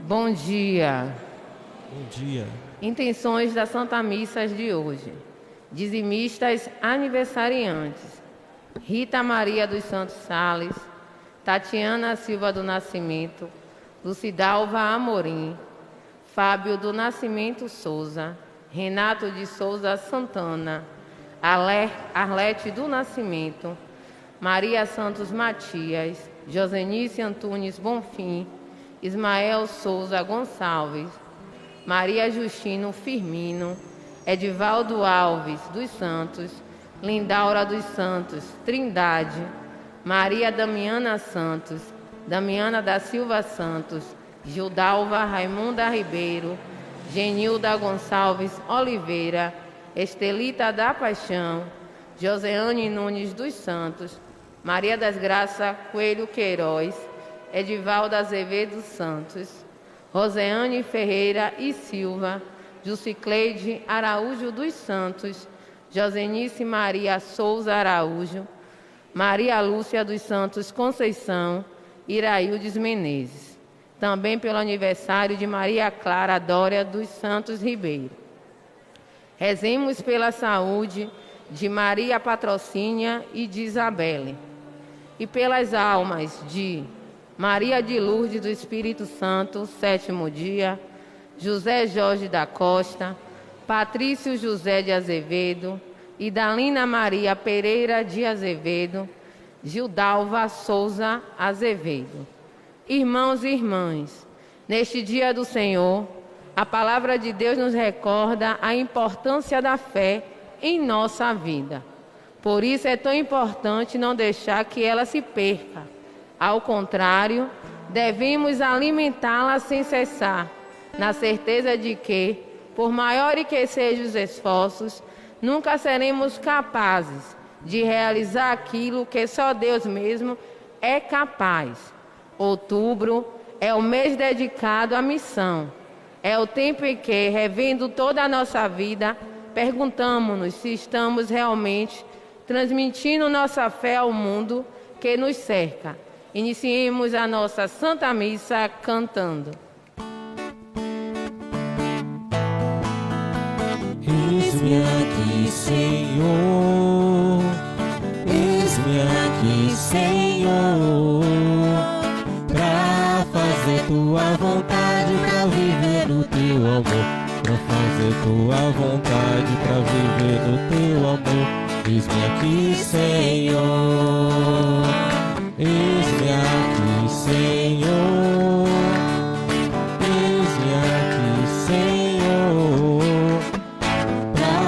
Bom dia. Bom dia. Intenções da Santa Missa de hoje. Dizimistas aniversariantes. Rita Maria dos Santos Sales, Tatiana Silva do Nascimento, Lucidalva Amorim, Fábio do Nascimento Souza, Renato de Souza Santana, Arlete do Nascimento, Maria Santos Matias, Josenice Antunes Bonfim, Ismael Souza Gonçalves, Maria Justino Firmino, Edivaldo Alves dos Santos, Lindaura dos Santos Trindade, Maria Damiana Santos, Damiana da Silva Santos, Gildalva Raimunda Ribeiro, Genilda Gonçalves Oliveira, Estelita da Paixão, Joseane Nunes dos Santos, Maria das Graças Coelho Queiroz, Edivalda Azevedo Santos, Roseane Ferreira e Silva, Jucicleide Araújo dos Santos, Josenice Maria Souza Araújo, Maria Lúcia dos Santos Conceição, Iraildes Menezes. Também pelo aniversário de Maria Clara Dória dos Santos Ribeiro. Rezemos pela saúde de Maria Patrocínia e de Isabelle. E pelas almas de Maria de Lourdes do Espírito Santo, 7º dia, José Jorge da Costa, Patrício José de Azevedo, Idalina Maria Pereira de Azevedo, Gildalva Souza Azevedo. Irmãos e irmãs, neste dia do Senhor, a palavra de Deus nos recorda a importância da fé em nossa vida. Por isso é tão importante não deixar que ela se perca. Ao contrário, devemos alimentá-la sem cessar, na certeza de que, por maiores que sejam os esforços, nunca seremos capazes de realizar aquilo que só Deus mesmo é capaz. Outubro é o mês dedicado à missão. É o tempo em que, revendo toda a nossa vida, perguntamos-nos se estamos realmente transmitindo nossa fé ao mundo que nos cerca. Iniciemos a nossa Santa Missa cantando. Eis-me aqui, Senhor. Eis-me aqui, Senhor, pra fazer tua vontade, pra viver no teu amor. Pra fazer tua vontade, pra viver no teu amor. Eis-me aqui, Senhor. Eis-me aqui, Senhor. Eis-me aqui, Senhor, pra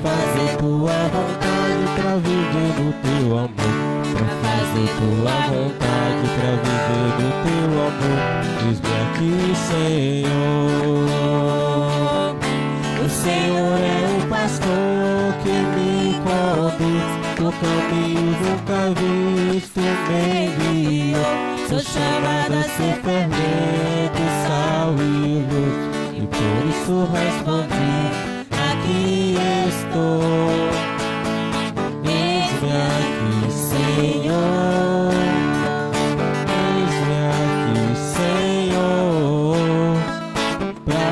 fazer tua vontade, pra viver no teu amor. Pra fazer tua vontade, pra viver no teu amor. Eis-me aqui, Senhor. O Senhor é o pastor que me conduz no caminho nunca visto, me guiou. Sou chamada a ser fermento, sal e luz, e por isso respondi: aqui estou. Eis-me aqui, Senhor. Eis-me aqui, Senhor, pra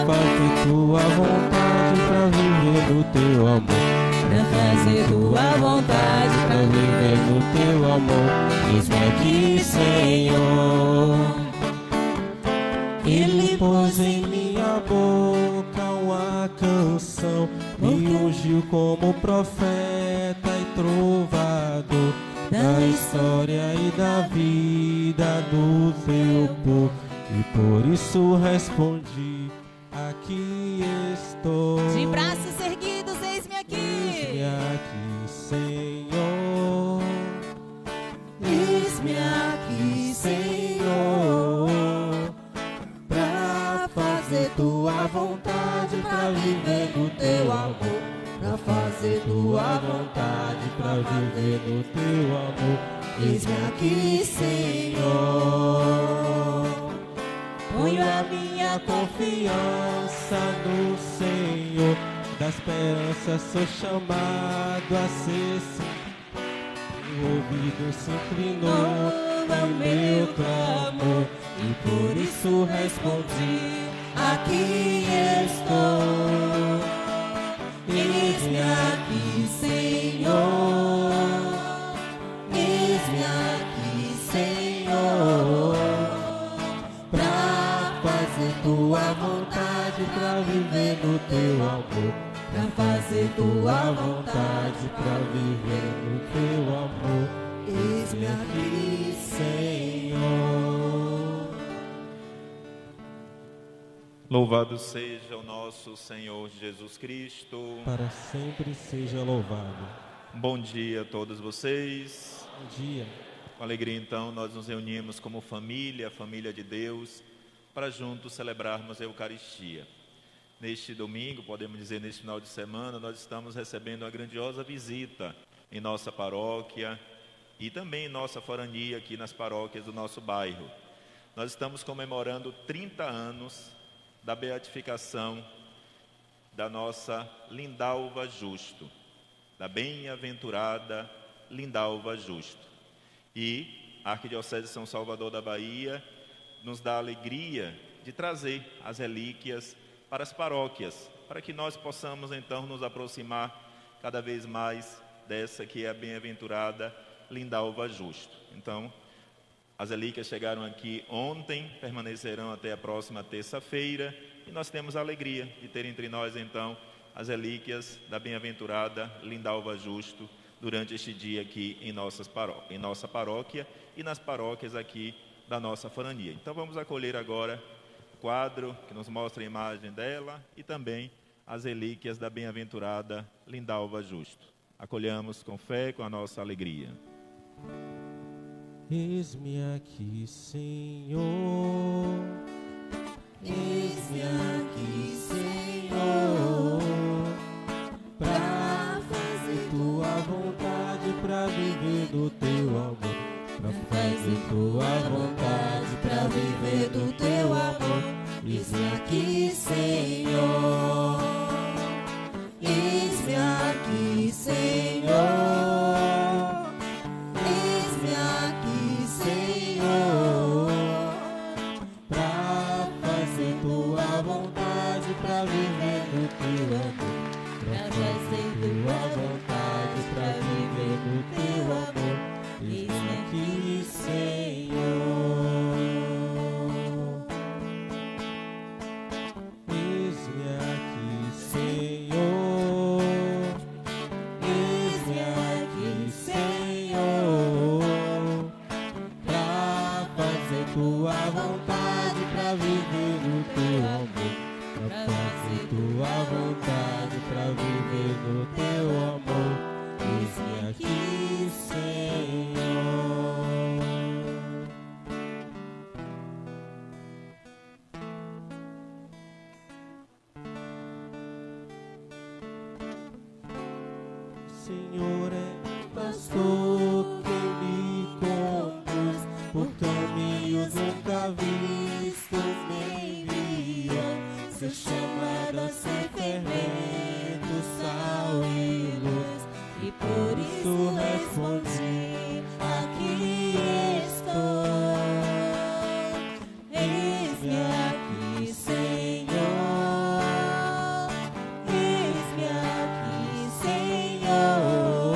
fazer tua vontade, pra viver no teu amor. Pra fazer tua vontade, pra viver no teu amor. Eis-me aqui, Senhor. Ele pôs em minha boca uma canção, me ungiu como profeta e trovador da história e da vida do seu povo. E por isso respondi: aqui estou. De braços erguidos, eis-me aqui. Eis-me aqui, Senhor. Eis-me aqui, Senhor, pra fazer tua vontade, pra viver no teu amor. Pra fazer tua vontade, pra viver no teu amor. Eis-me aqui, Senhor. Ponho a minha confiança no Senhor. Da esperança sou chamado a ser. O ouvido se inclinou no meu clamor. e por isso respondi: aqui estou. Eis-me aqui, Senhor. Eis-me aqui, Senhor, pra fazer tua vontade, pra viver no teu amor, pra fazer tua vontade, pra viver no teu amor. Eis-me aqui, Senhor. Louvado seja o nosso Senhor Jesus Cristo. Para sempre seja louvado. Bom dia a todos vocês. Bom dia. Com alegria, então, nós nos reunimos como família, família de Deus, para juntos celebrarmos a Eucaristia. Neste domingo, podemos dizer, neste final de semana, nós estamos recebendo uma grandiosa visita em nossa paróquia e também em nossa forania aqui nas paróquias do nosso bairro. Nós estamos comemorando 30 anos da beatificação da nossa Lindalva Justo, da bem-aventurada Lindalva Justo. E a Arquidiocese de São Salvador da Bahia nos dá a alegria de trazer as relíquias para as paróquias, para que nós possamos então nos aproximar cada vez mais dessa que é a bem-aventurada Lindalva Justo. Então, as relíquias chegaram aqui ontem, permanecerão até a próxima terça-feira, e nós temos a alegria de ter entre nós então as relíquias da bem-aventurada Lindalva Justo durante este dia aqui em nossa paróquia e nas paróquias aqui da nossa forania. Então vamos acolher agora o quadro que nos mostra a imagem dela e também as relíquias da bem-aventurada Lindalva Justo. Acolhamos com fé, com a nossa alegria. Eis-me aqui, Senhor. Eis-me aqui, Senhor, pra fazer tua vontade, pra viver do teu amor, pra fazer tua vontade, pra viver do teu amor. Eis-me aqui, Senhor. Eis-me aqui, Senhor. Eis-me aqui, Senhor, pra fazer tua vontade, pra viver do teu amor, pra fazer tua vontade, pra viver do teu amor. Eis-me aqui, Senhor. Eis-me aqui, Senhor. Eis-me aqui, Senhor, pra fazer tua vontade, pra viver no teu amor, pra fazer tua vontade, pra viver no teu amor. Eis-me aqui, Senhor. Senhor é pastor que me conduz por caminhos nunca vistos, me envia. Ser chamado a ser fermento, sal e luz, e por isso respondi: aqui estou. Eis-me aqui, Senhor. Eis-me aqui, Senhor,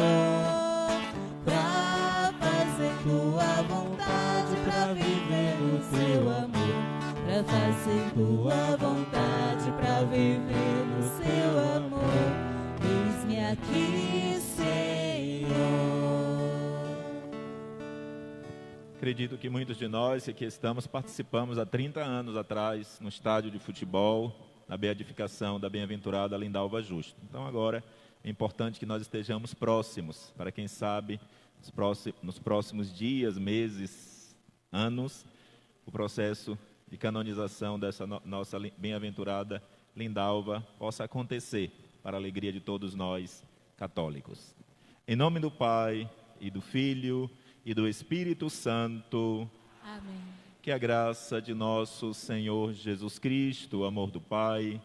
pra fazer tua vontade, pra viver no teu amor, pra fazer tua vontade, pra viver no teu amor. Eis-me aqui, Senhor. Acredito que muitos de nós que aqui estamos participamos há 30 anos atrás no estádio de futebol, na beatificação da bem-aventurada Lindalva Justo. Então agora é importante que nós estejamos próximos, para quem sabe nos próximos dias, meses, anos, o processo de canonização dessa nossa bem-aventurada Lindalva possa acontecer para a alegria de todos nós católicos. Em nome do Pai e do Filho e do Espírito Santo. Amém. Que a graça de nosso Senhor Jesus Cristo, o amor do Pai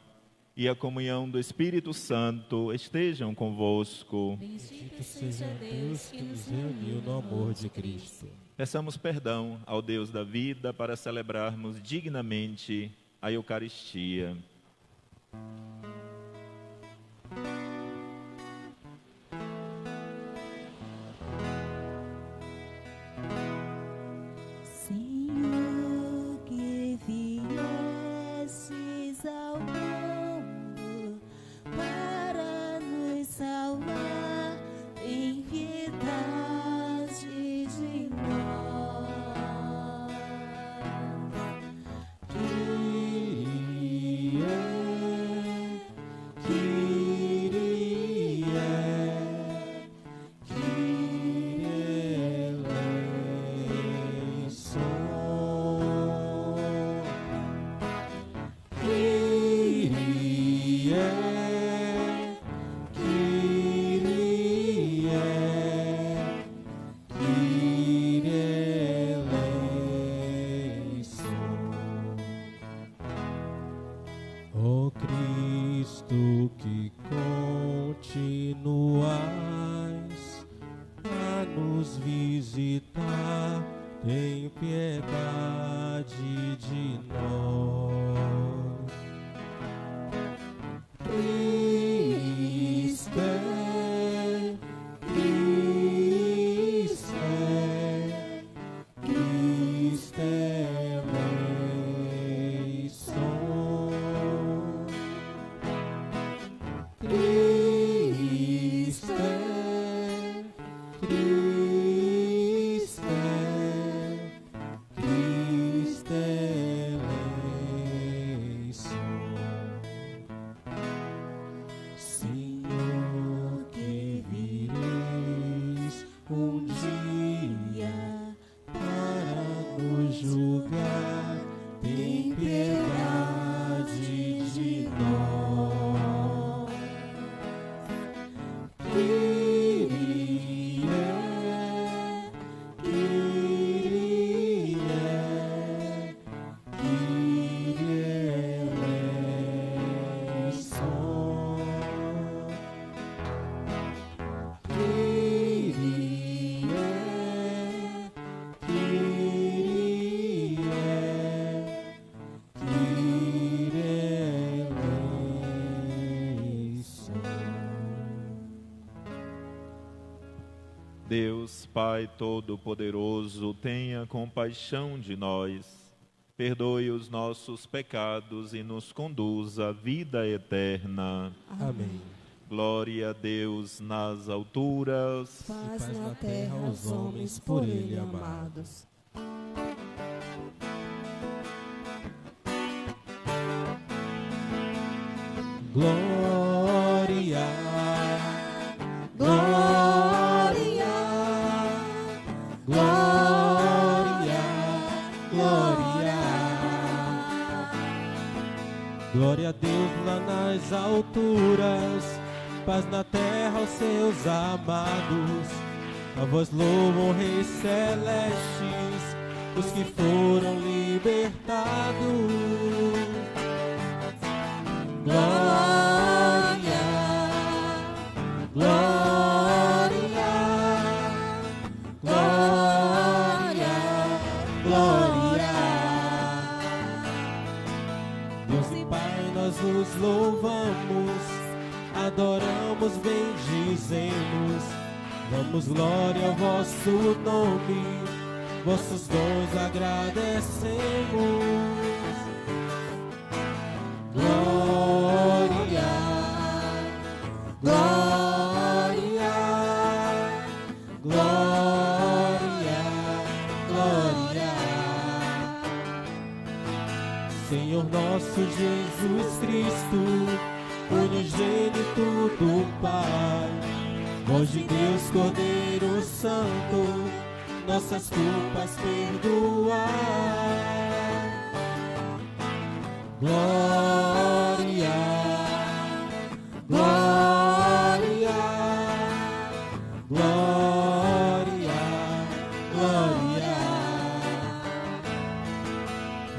e a comunhão do Espírito Santo estejam convosco. Bendito seja Deus que nos reuniu no amor de Cristo. Peçamos perdão ao Deus da vida para celebrarmos dignamente a Eucaristia. Senhor, que viestes ao mundo para nos salvar, tem piedade de nós. Ó Cristo que continuais a nos visitar, tem piedade de nós. Cristo é, Cristo é, Cristo é eleição. Cristo é, Cristo é, Cristo é eleição. Senhor, que vireis um dia para nos julgar, tem piedade de nós. Kyrie, Kyrie, Kyrie eleison. Kyrie, Kyrie, Kyrie eleison. Deus, Pai Todo-Poderoso, tenha compaixão de nós, perdoe os nossos pecados e nos conduza à vida eterna. Amém. Glória a Deus nas alturas. Paz na terra aos homens por Ele amados. Glória, Glória, glória, glória. Glória a Deus lá nas alturas, paz na terra aos seus amados. A vós louvam, reis celestes, os que foram libertados. Glória, glória, glória, glória. Deus e Pai, nós os louvamos, adoramos, bendizemos. Damos glória ao vosso nome, vossos dons agradecemos. Glória, glória, glória, glória. Senhor nosso Jesus Cristo, unigênito do Pai, voz de Deus, Cordeiro Santo, nossas culpas perdoai. Glória, glória, glória, glória.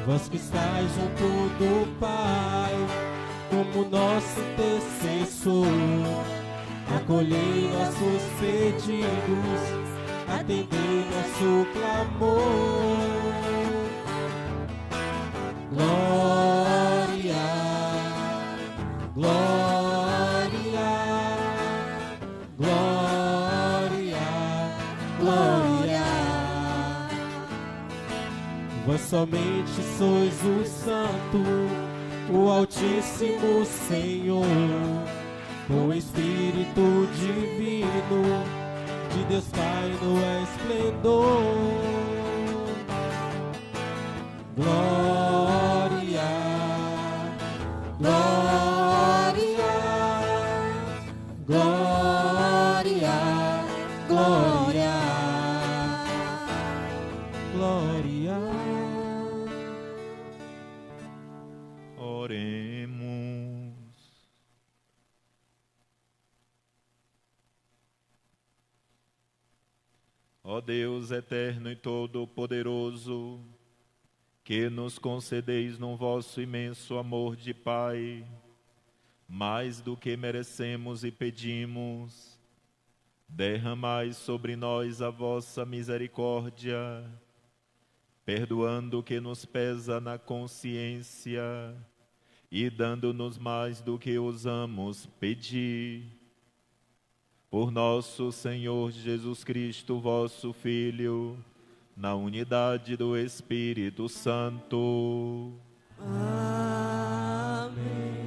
Vós que estáis junto do Pai, com como nosso intercessor. Acolhei nossos pedidos, atendei nosso clamor. Glória, glória, glória, glória. Vós somente sois o Santo, o Altíssimo Senhor, com Espírito Divino, de Deus Pai no esplendor. Glória, glória, glória, glória, glória. Oremos. Ó Deus eterno e todo-poderoso, que nos concedeis no vosso imenso amor de Pai, mais do que merecemos e pedimos, derramai sobre nós a vossa misericórdia, perdoando o que nos pesa na consciência e dando-nos mais do que ousamos pedir. Por nosso Senhor Jesus Cristo, vosso Filho, na unidade do Espírito Santo. Amém.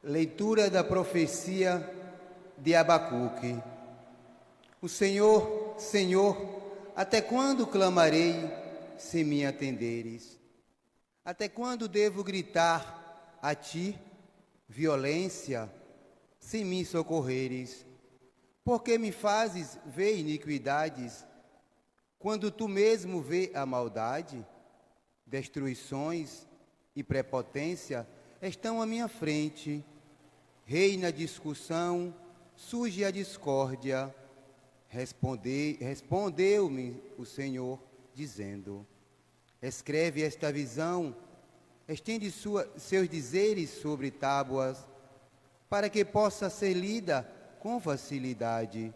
Leitura da profecia de Abacuque. O Senhor, Senhor, até quando clamarei se me atenderes? Até quando devo gritar a ti, violência, se me socorreres? Porque me fazes ver iniquidades, quando tu mesmo vê a maldade? Destruições e prepotência estão à minha frente. Reina a discussão, surge a discórdia. Respondeu-me o Senhor, dizendo: escreve esta visão, estende seus dizeres sobre tábuas, para que possa ser lida com facilidade.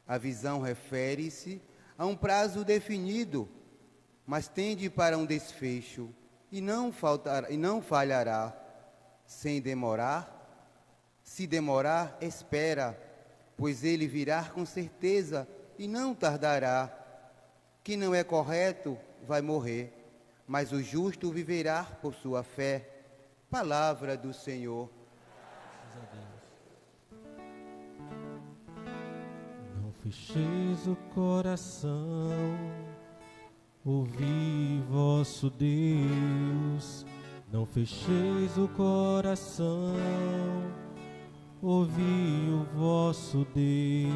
A visão refere-se a um prazo definido, mas tende para um desfecho, e não falhará. Sem demorar, se demorar, espera, pois ele virá com certeza e não tardará. Quem não é correto vai morrer, mas o justo viverá por sua fé. Palavra do Senhor. Não fecheis o coração, ouvi vosso Deus. Não fecheis o coração, ouvi o vosso Deus.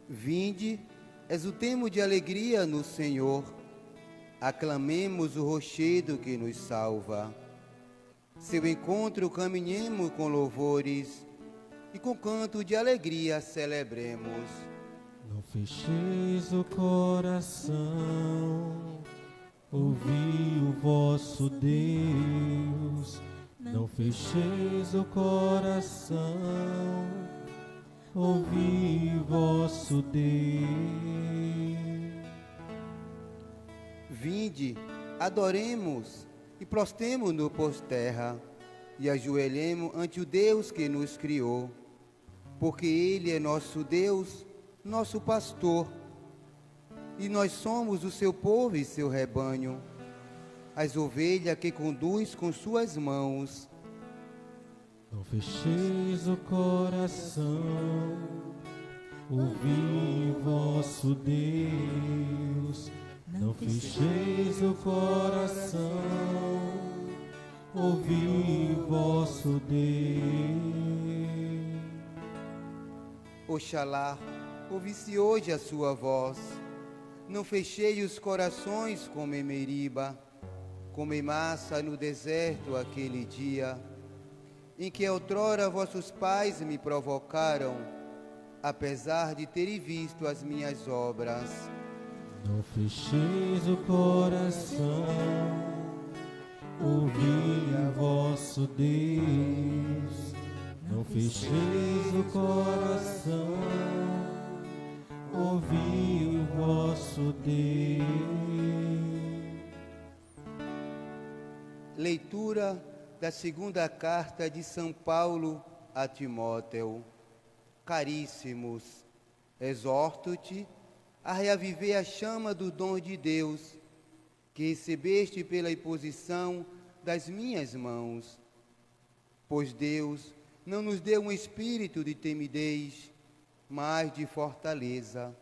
Vinde, exultemo de alegria no Senhor, aclamemos o rochedo que nos salva. Seu encontro caminhemos com louvores, e com canto de alegria celebremos. Não fecheis o coração, ouvi o vosso Deus. Não fecheis o coração, ouvi o vosso Deus. Vinde, adoremos e prostremo-nos por terra, e ajoelhemos ante o Deus que nos criou, porque Ele é nosso Deus, nosso pastor, e nós somos o seu povo e seu rebanho. as ovelhas que conduz com suas mãos. Não fecheis o coração, ouvi vosso Deus. Não fecheis o coração, ouvi vosso Deus. Oxalá ouvisse hoje a sua voz. Não fechei os corações como em Meriba, como em Massa no deserto aquele dia, em que outrora vossos pais me provocaram, apesar de terem visto as minhas obras. Não fecheis o coração, ouvi vosso Deus. Não fecheis o coração, ouvi vosso Deus. Leitura da segunda carta de São Paulo a Timóteo. Caríssimos, exorto-te a reaviver a chama do dom de Deus, que recebeste pela imposição das minhas mãos. Pois Deus não nos deu um espírito de timidez, mas de fortaleza,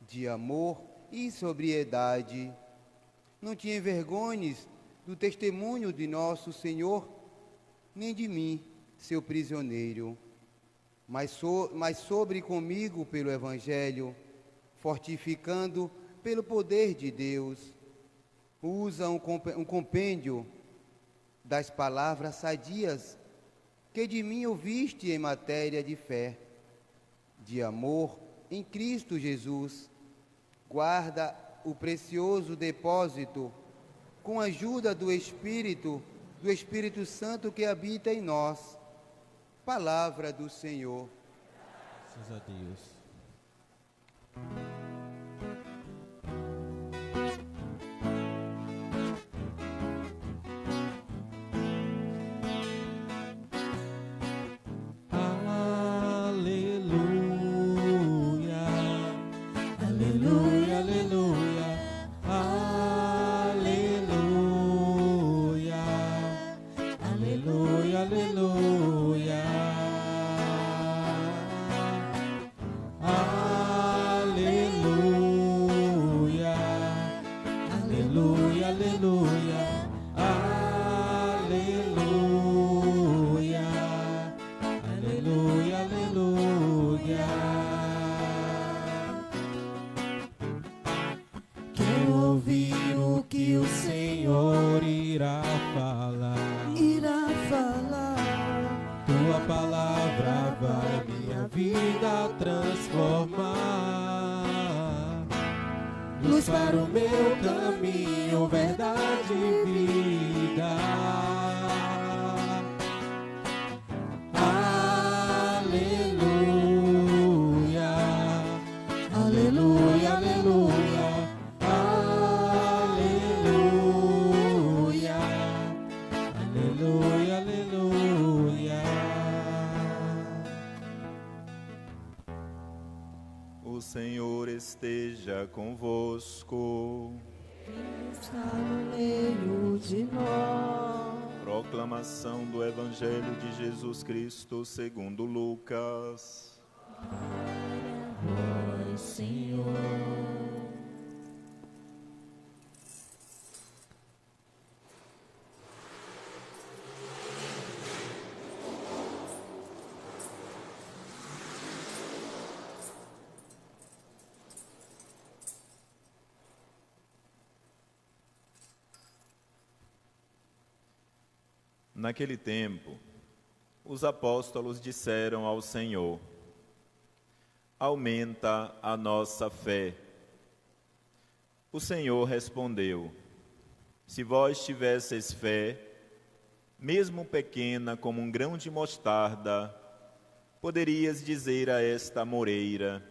de amor e sobriedade. Não te envergonhes do testemunho de nosso Senhor, nem de mim, seu prisioneiro, mas sobre comigo pelo Evangelho, fortificando pelo poder de Deus. Usa um compêndio das palavras sadias que de mim ouviste em matéria de fé, de amor em Cristo Jesus. Guarda o precioso depósito com a ajuda do Espírito Santo que habita em nós. Palavra do Senhor. Graças a Deus. O Senhor esteja convosco. Está no meio de nós. Proclamação do Evangelho de Jesus Cristo segundo Lucas. Glória a vós, Senhor. Naquele tempo, os apóstolos disseram ao Senhor: aumenta a nossa fé. O Senhor respondeu: se vós tivesseis fé, mesmo pequena como um grão de mostarda, poderias dizer a esta amoreira: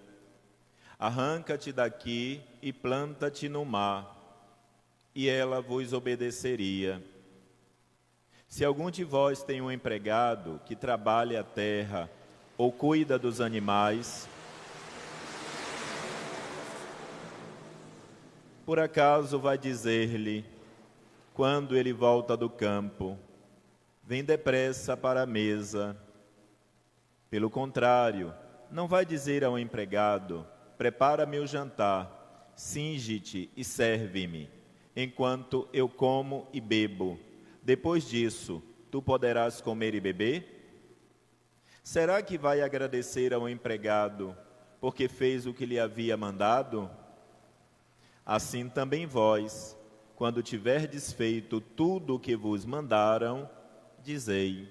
arranca-te daqui e planta-te no mar, e ela vos obedeceria. Se algum de vós tem um empregado que trabalha a terra ou cuida dos animais, por acaso vai dizer-lhe: quando ele volta do campo, vem depressa para a mesa. Pelo contrário, não vai dizer ao empregado: prepara-me o jantar, cinge-te e serve-me, enquanto eu como e bebo. Depois disso, tu poderás comer e beber? Será que vai agradecer ao empregado porque fez o que lhe havia mandado? Assim também vós, quando tiverdes feito tudo o que vos mandaram, dizei: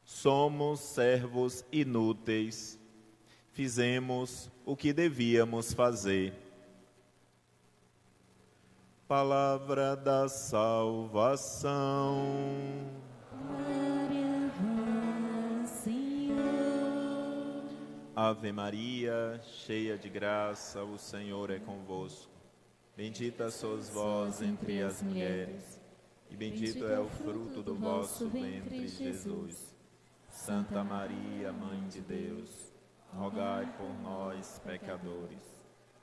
somos servos inúteis, fizemos o que devíamos fazer. Palavra da salvação. Glória a vós, Senhor. Ave Maria, cheia de graça, o Senhor é convosco. Bendita sois vós entre as mulheres, e bendito é o fruto do vosso ventre, Jesus. Santa Maria, Mãe de Deus, rogai por nós, pecadores,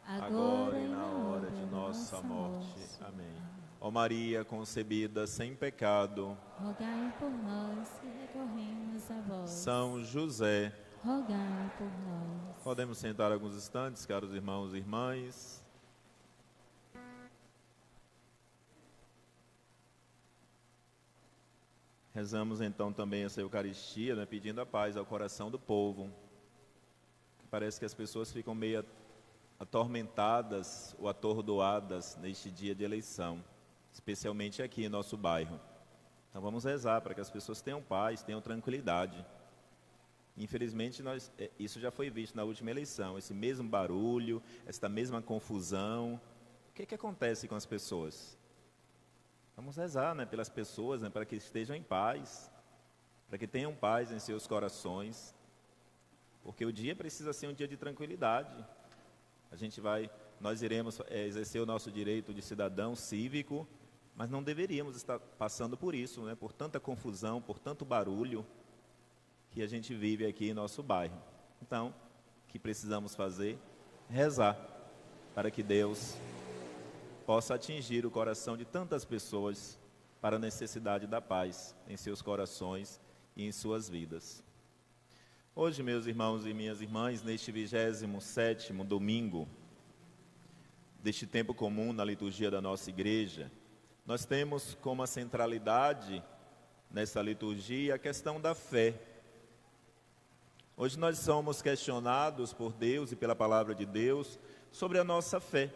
agora e na hora de nossa morte. Amém. Ó Maria, concebida sem pecado, Rogai por nós que recorremos a vós. São José. Rogai por nós. Podemos sentar alguns instantes, caros irmãos e irmãs. Rezamos então também essa Eucaristia, né, pedindo a paz ao coração do povo. Parece que as pessoas ficam meio atormentadas ou atordoadas neste dia de eleição, especialmente aqui em nosso bairro. Então vamos rezar para que as pessoas tenham paz, tenham tranquilidade. Infelizmente, isso já foi visto na última eleição, esse mesmo barulho, esta mesma confusão. O que acontece com as pessoas? Vamos rezar, né, pelas pessoas, né, para que estejam em paz, para que tenham paz em seus corações, porque o dia precisa ser um dia de tranquilidade. Nós iremos exercer o nosso direito de cidadão cívico, mas não deveríamos estar passando por isso, né, por tanta confusão, por tanto barulho que a gente vive aqui em nosso bairro. Então, o que precisamos fazer? Rezar, para que Deus possa atingir o coração de tantas pessoas para a necessidade da paz em seus corações e em suas vidas. Hoje, meus irmãos e minhas irmãs, neste 27º domingo deste tempo comum na liturgia da nossa igreja, nós temos como a centralidade nessa liturgia a questão da fé. Hoje nós somos questionados por Deus e pela palavra de Deus sobre a nossa fé.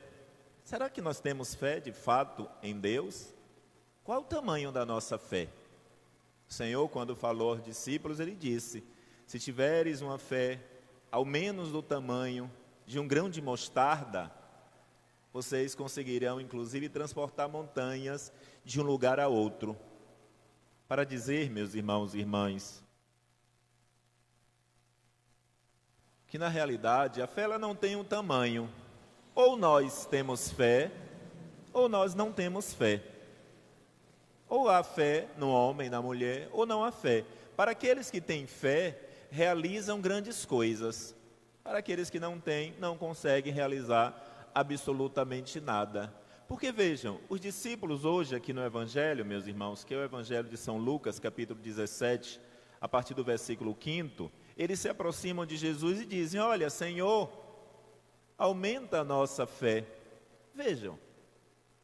Será que nós temos fé de fato em Deus? Qual o tamanho da nossa fé? O Senhor, quando falou aos discípulos, Ele disse: se tiveres uma fé ao menos do tamanho de um grão de mostarda, vocês conseguirão inclusive transportar montanhas de um lugar a outro. Para dizer, meus irmãos e irmãs, que na realidade a fé ela não tem um tamanho. Ou nós temos fé, ou nós não temos fé. Ou há fé no homem, na mulher, ou não há fé. Para aqueles que têm fé, realizam grandes coisas. Para aqueles que não têm, não conseguem realizar absolutamente nada. Porque vejam, os discípulos hoje aqui no Evangelho, meus irmãos, que é o Evangelho de São Lucas, capítulo 17, a partir do versículo 5º, eles se aproximam de Jesus e dizem: olha, Senhor, aumenta a nossa fé. Vejam,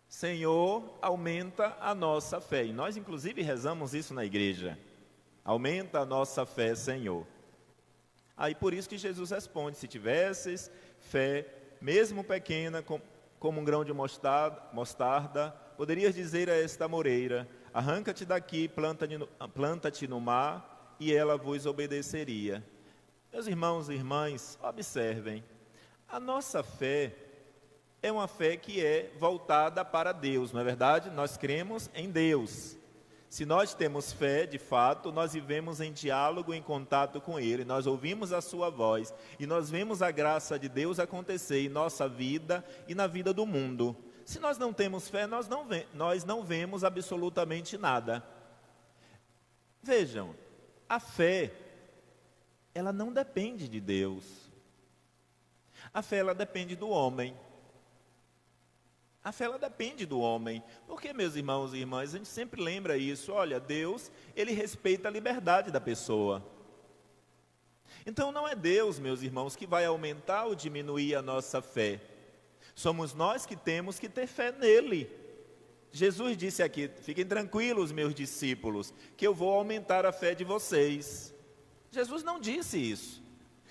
Senhor, aumenta a nossa fé. E nós, inclusive, rezamos isso na igreja. Aumenta a nossa fé, Senhor. Aí, por isso que Jesus responde: se tivesses fé, mesmo pequena, como um grão de mostarda, poderias dizer a esta moreira: arranca-te daqui, planta-te no mar, e ela vos obedeceria. Meus irmãos e irmãs, observem. A nossa fé é uma fé que é voltada para Deus, não é verdade? Nós cremos em Deus. Se nós temos fé, de fato, nós vivemos em diálogo, em contato com Ele, nós ouvimos a sua voz e nós vemos a graça de Deus acontecer em nossa vida e na vida do mundo. Se nós não temos fé, nós não vemos absolutamente nada. Vejam, a fé, ela não depende de Deus. A fé, ela depende do homem. A fé, ela depende do homem. Porque, meus irmãos e irmãs, a gente sempre lembra isso. Olha, Deus, Ele respeita a liberdade da pessoa. Então, não é Deus, meus irmãos, que vai aumentar ou diminuir a nossa fé. Somos nós que temos que ter fé nele. Jesus disse aqui: fiquem tranquilos, meus discípulos, que eu vou aumentar a fé de vocês. Jesus não disse isso.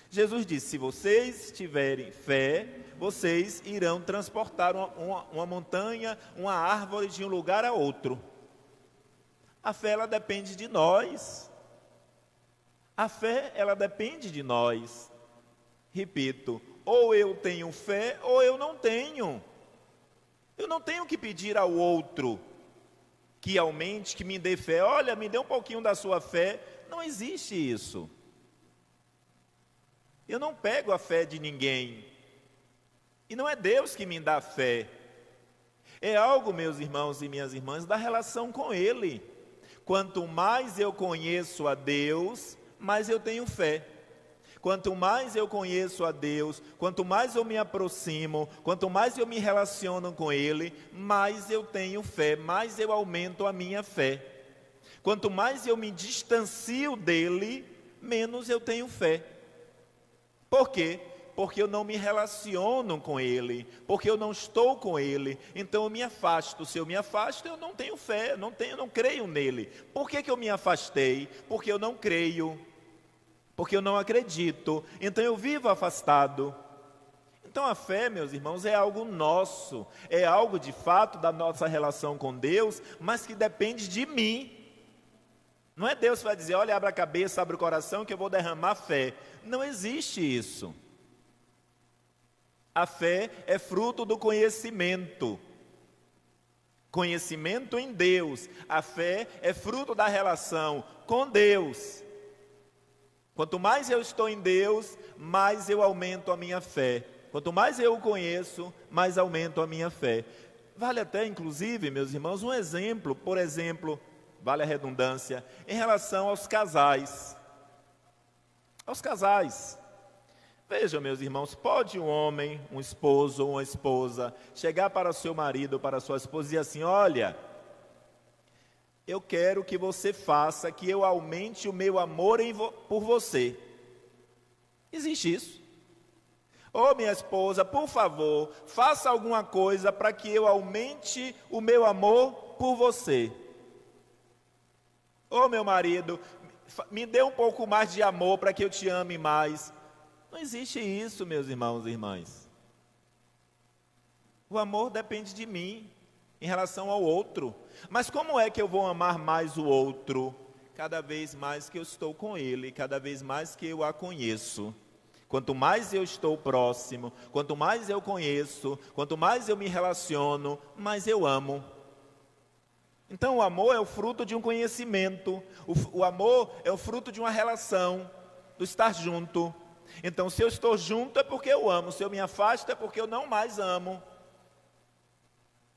Jesus disse: se vocês tiverem fé, vocês irão transportar uma montanha, uma árvore de um lugar a outro. A fé, ela depende de nós. A fé, ela depende de nós. Repito, ou eu tenho fé ou eu não tenho. Eu não tenho que pedir ao outro que aumente, que me dê fé. Olha, me dê um pouquinho da sua fé. Não existe isso. Eu não pego a fé de ninguém. E não é Deus que me dá fé. É algo, meus irmãos e minhas irmãs, da relação com Ele. Quanto mais eu conheço a Deus, mais eu tenho fé. Quanto mais eu conheço a Deus, quanto mais eu me aproximo, quanto mais eu me relaciono com Ele, mais eu tenho fé, mais eu aumento a minha fé. Quanto mais eu me distancio dEle, menos eu tenho fé. Por quê? Porque eu não me relaciono com Ele, porque eu não estou com Ele, então eu me afasto. Se eu me afasto, eu não tenho fé, eu não creio nele. Por que eu me afastei? Porque eu não creio, porque eu não acredito, então eu vivo afastado. Então a fé, meus irmãos, é algo nosso, é algo de fato da nossa relação com Deus, mas que depende de mim. Não é Deus que vai dizer: olha, abre a cabeça, abre o coração que eu vou derramar fé. Não existe isso. A fé é fruto do conhecimento. Conhecimento em Deus. A fé é fruto da relação com Deus. Quanto mais eu estou em Deus, mais eu aumento a minha fé. Quanto mais eu o conheço, mais aumento a minha fé. Vale até, inclusive, meus irmãos, um exemplo. Por exemplo, vale a redundância, em relação aos casais. Aos casais. Vejam, meus irmãos, pode um homem, um esposo ou uma esposa, chegar para o seu marido ou para a sua esposa e dizer assim: olha, eu quero que você faça, que eu aumente o meu amor por você. Existe isso? Ô minha esposa, por favor, faça alguma coisa para que eu aumente o meu amor por você. Ô meu marido, me dê um pouco mais de amor para que eu te ame mais. Não existe isso, meus irmãos e irmãs. O amor depende de mim em relação ao outro. Mas como é que eu vou amar mais o outro? Cada vez mais que eu estou com ele, cada vez mais que eu a conheço. Quanto mais eu estou próximo, quanto mais eu conheço, quanto mais eu me relaciono, mais eu amo. Então o amor é o fruto de um conhecimento, o amor é o fruto de uma relação, do estar junto. Então se eu estou junto é porque eu amo, se eu me afasto é porque eu não mais amo.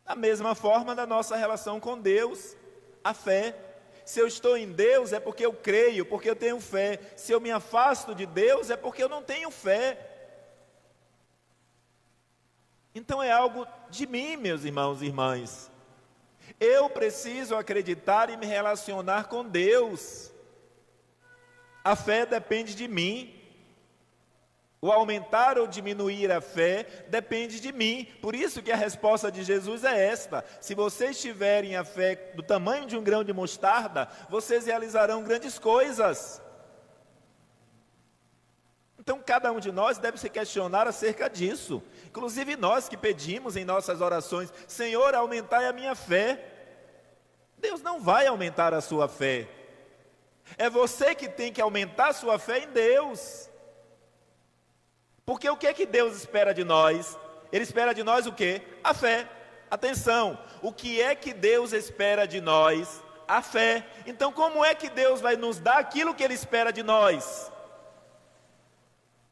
Da mesma forma da nossa relação com Deus, a fé. Se eu estou em Deus é porque eu creio, porque eu tenho fé. Se eu me afasto de Deus é porque eu não tenho fé. Então é algo de mim, meus irmãos e irmãs. Eu preciso acreditar e me relacionar com Deus. A fé depende de mim. O aumentar ou diminuir a fé depende de mim. Por isso que a resposta de Jesus é esta: se vocês tiverem a fé do tamanho de um grão de mostarda, vocês realizarão grandes coisas. Então cada um de nós deve se questionar acerca disso. Inclusive nós que pedimos em nossas orações: Senhor, aumentai a minha fé. Deus não vai aumentar a sua fé. É você que tem que aumentar a sua fé em Deus. Porque o que é que Deus espera de nós? Ele espera de nós o quê? A fé. Atenção, o que é que Deus espera de nós? A fé. Então como é que Deus vai nos dar aquilo que Ele espera de nós?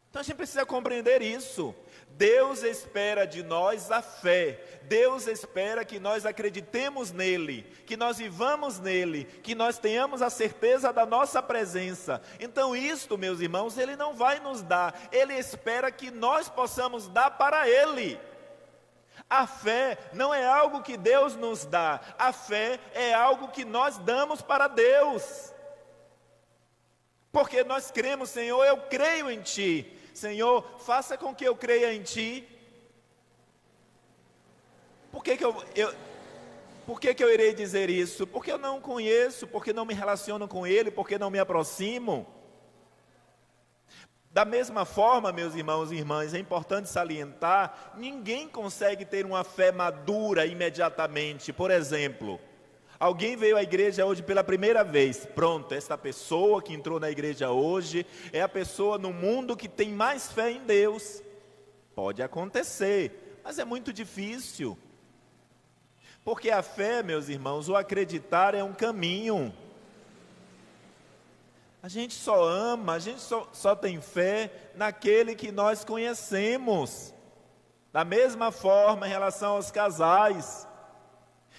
Então a gente precisa compreender isso. Deus espera de nós a fé. Deus espera que nós acreditemos nele, que nós vivamos nele, que nós tenhamos a certeza da nossa presença. Então isto, meus irmãos, Ele não vai nos dar. Ele espera que nós possamos dar para Ele. A fé não é algo que Deus nos dá, a fé é algo que nós damos para Deus. Porque nós cremos, Senhor, eu creio em Ti. Senhor, faça com que eu creia em Ti. Por que eu irei dizer isso? Porque eu não conheço, porque não me relaciono com Ele, porque não me aproximo. Da mesma forma, meus irmãos e irmãs, é importante salientar, ninguém consegue ter uma fé madura imediatamente. Por exemplo, alguém veio à igreja hoje pela primeira vez. Pronto, essa pessoa que entrou na igreja hoje é a pessoa no mundo que tem mais fé em Deus. Pode acontecer, mas é muito difícil. Porque a fé, meus irmãos, o acreditar é um caminho. A gente só ama, a gente só tem fé naquele que nós conhecemos. Da mesma forma, em relação aos casais.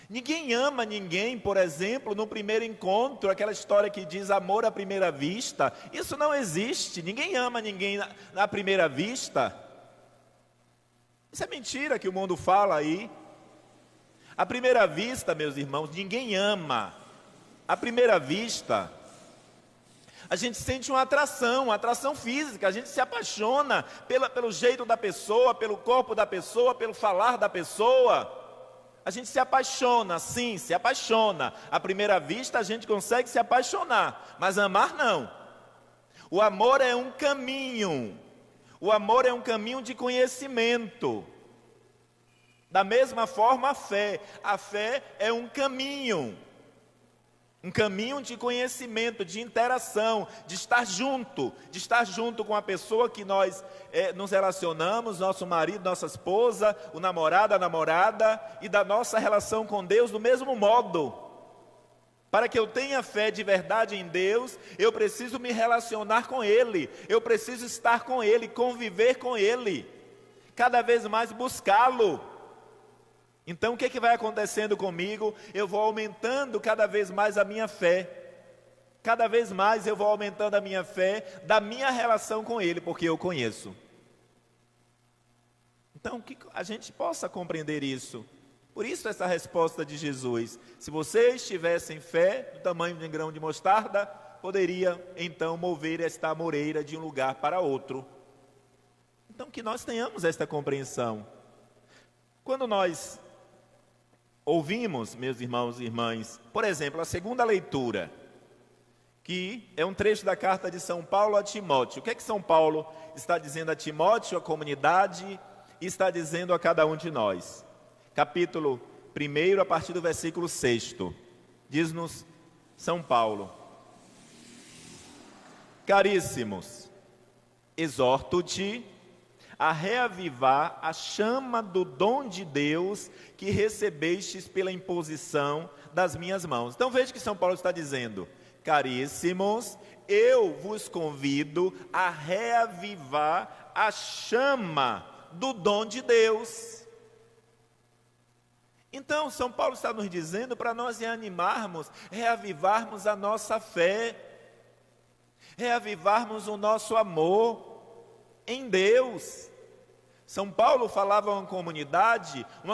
Ninguém ama ninguém, por exemplo, no primeiro encontro, aquela história que diz amor à primeira vista. Isso não existe, ninguém ama ninguém na primeira vista. Isso é mentira que o mundo fala aí. À primeira vista, meus irmãos, ninguém ama. À primeira vista, a gente sente uma atração física, a gente se apaixona pelo jeito da pessoa, pelo corpo da pessoa, pelo falar da pessoa. A gente se apaixona, sim, se apaixona. À primeira vista a gente consegue se apaixonar, mas amar não. O amor é um caminho. O amor é um caminho de conhecimento. Da mesma forma a fé é um caminho de conhecimento, de interação, de estar junto com a pessoa que nós nos relacionamos, nosso marido, nossa esposa, o namorado, a namorada, e da nossa relação com Deus do mesmo modo. Para que eu tenha fé de verdade em Deus, eu preciso me relacionar com Ele, eu preciso estar com Ele, conviver com Ele, cada vez mais buscá-lo. Então o que vai acontecendo comigo? Eu vou aumentando cada vez mais a minha fé. Cada vez mais eu vou aumentando a minha fé da minha relação com Ele, porque eu conheço. Então que a gente possa compreender isso. Por isso essa resposta de Jesus. Se vocês tivessem fé do tamanho de um grão de mostarda, poderia então mover esta amoreira de um lugar para outro. Então que nós tenhamos esta compreensão. Quando nós ouvimos, meus irmãos e irmãs, por exemplo, a segunda leitura, que é um trecho da carta de São Paulo a Timóteo. O que é que São Paulo está dizendo a Timóteo, a comunidade, e está dizendo a cada um de nós? Capítulo 1, a partir do versículo 6, diz-nos São Paulo: Caríssimos, exorto-te a reavivar a chama do dom de Deus que recebestes pela imposição das minhas mãos. Então veja que São Paulo está dizendo: caríssimos, eu vos convido a reavivar a chama do dom de Deus. Então São Paulo está nos dizendo para nós reanimarmos, reavivarmos a nossa fé, reavivarmos o nosso amor em Deus. São Paulo falava a uma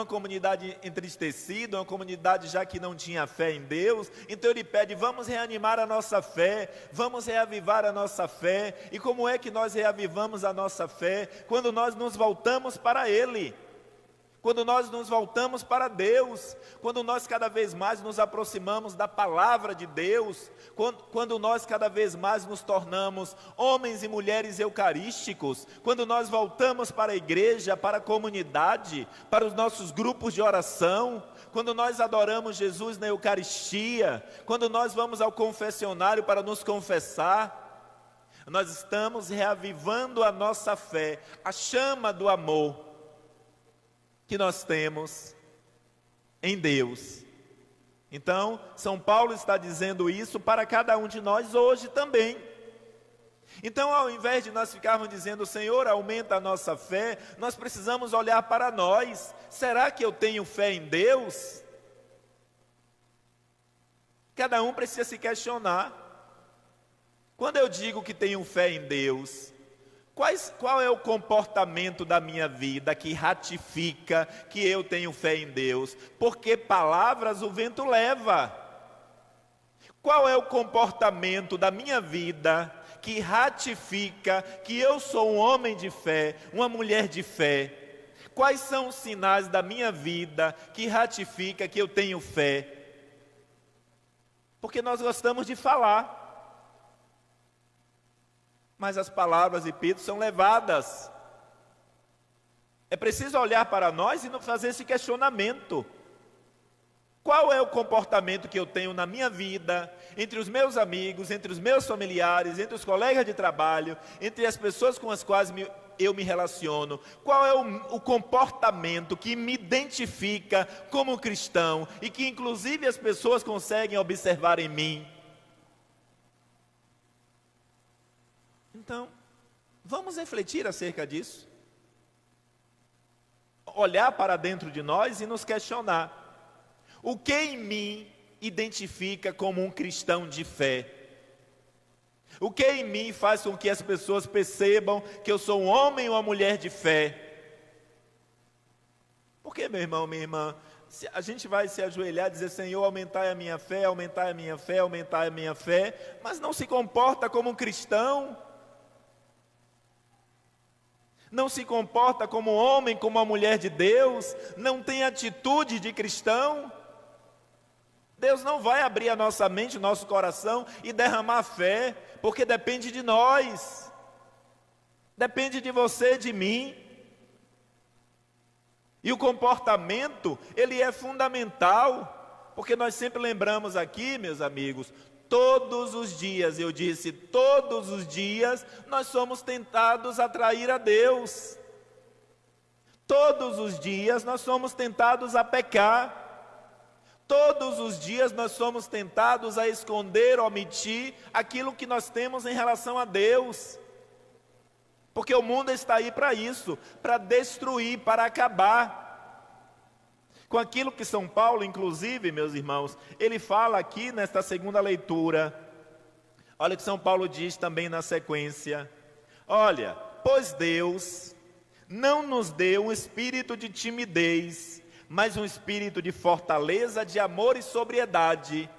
comunidade entristecida, uma comunidade já que não tinha fé em Deus. Então ele pede: vamos reanimar a nossa fé, vamos reavivar a nossa fé. E como é que nós reavivamos a nossa fé? Quando nós nos voltamos para Ele, quando nós nos voltamos para Deus, quando nós cada vez mais nos aproximamos da palavra de Deus, quando nós cada vez mais nos tornamos homens e mulheres eucarísticos, quando nós voltamos para a igreja, para a comunidade, para os nossos grupos de oração, quando nós adoramos Jesus na Eucaristia, quando nós vamos ao confessionário para nos confessar, nós estamos reavivando a nossa fé, a chama do amor que nós temos em Deus. Então, São Paulo está dizendo isso para cada um de nós hoje também. Então, ao invés de nós ficarmos dizendo: Senhor, aumenta a nossa fé, nós precisamos olhar para nós. Será que eu tenho fé em Deus? Cada um precisa se questionar. Quando eu digo que tenho fé em Deus, Qual é o comportamento da minha vida que ratifica que eu tenho fé em Deus? Porque palavras o vento leva. Qual é o comportamento da minha vida que ratifica que eu sou um homem de fé, uma mulher de fé? Quais são os sinais da minha vida que ratifica que eu tenho fé? Porque nós gostamos de falar, mas as palavras, repito, são levadas. É preciso olhar para nós e fazer esse questionamento. Qual é o comportamento que eu tenho na minha vida, entre os meus amigos, entre os meus familiares, entre os colegas de trabalho, entre as pessoas com as quais eu me relaciono? Qual é o comportamento que me identifica como cristão e que inclusive as pessoas conseguem observar em mim? Então, vamos refletir acerca disso. Olhar para dentro de nós e nos questionar. O que em mim identifica como um cristão de fé? O que em mim faz com que as pessoas percebam que eu sou um homem ou uma mulher de fé? Porque, meu irmão, minha irmã, a gente vai se ajoelhar e dizer: Senhor, aumentai a minha fé, aumentai a minha fé, aumentai a minha fé, mas não se comporta como um cristão, não se comporta como um homem, como uma mulher de Deus, não tem atitude de cristão. Deus não vai abrir a nossa mente, o nosso coração e derramar fé, porque depende de nós, depende de você, de mim. E o comportamento, ele é fundamental, porque nós sempre lembramos aqui, meus amigos, todos os dias, eu disse, todos os dias, nós somos tentados a trair a Deus. Todos os dias nós somos tentados a pecar. Todos os dias nós somos tentados a esconder, omitir aquilo que nós temos em relação a Deus. Porque o mundo está aí para isso, para destruir, para acabar com aquilo que São Paulo, inclusive, meus irmãos, ele fala aqui nesta segunda leitura. Olha o que São Paulo diz também na sequência. Olha, pois Deus não nos deu um espírito de timidez, mas um espírito de fortaleza, de amor e sobriedade.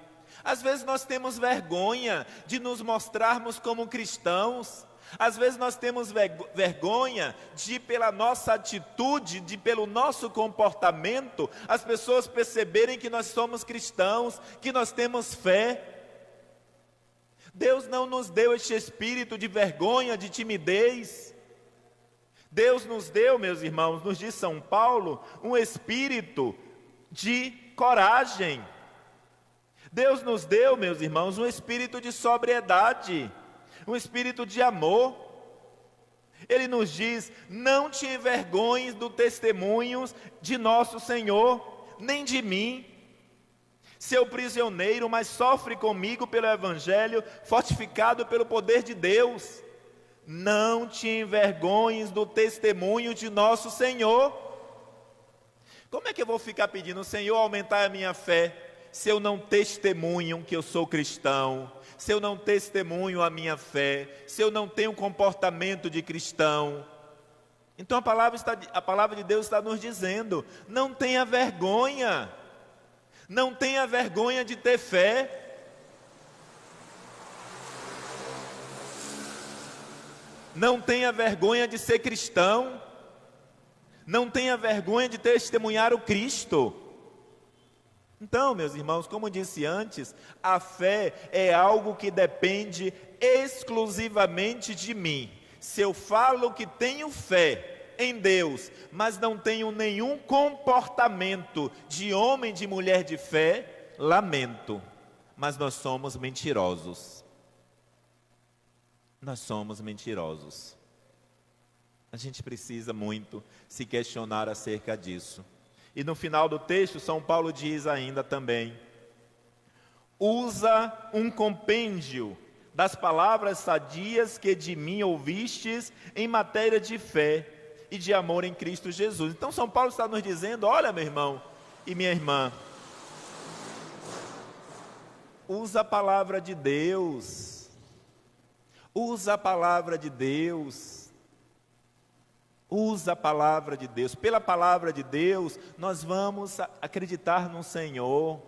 Às vezes nós temos vergonha de nos mostrarmos como cristãos. Às vezes nós temos vergonha de, pela nossa atitude, pelo nosso comportamento, as pessoas perceberem que nós somos cristãos, que nós temos fé. Deus não nos deu este espírito de vergonha, de timidez. Deus nos deu, meus irmãos, nos diz São Paulo, um espírito de coragem. Deus nos deu, meus irmãos, um espírito de sobriedade, um espírito de amor. Ele nos diz: não te envergonhes do testemunho de nosso Senhor, nem de mim, seu prisioneiro, mas sofre comigo pelo Evangelho, fortificado pelo poder de Deus. Não te envergonhes do testemunho de nosso Senhor. Como é que eu vou ficar pedindo: Senhor, aumentar a minha fé, se eu não testemunho que eu sou cristão, se eu não testemunho a minha fé, se eu não tenho comportamento de cristão? Então a palavra de Deus está nos dizendo: não tenha vergonha, não tenha vergonha de ter fé. Não tenha vergonha de ser cristão. Não tenha vergonha de testemunhar o Cristo. Então, meus irmãos, como disse antes, a fé é algo que depende exclusivamente de mim. Se eu falo que tenho fé em Deus, mas não tenho nenhum comportamento de homem, de mulher de fé, lamento, mas nós somos mentirosos. Nós somos mentirosos. A gente precisa muito se questionar acerca disso. E no final do texto, São Paulo diz ainda também: usa um compêndio das palavras sadias que de mim ouvistes em matéria de fé e de amor em Cristo Jesus. Então São Paulo está nos dizendo: olha, meu irmão e minha irmã, usa a palavra de Deus. Usa a palavra de Deus. Usa a palavra de Deus. Pela palavra de Deus, nós vamos acreditar no Senhor.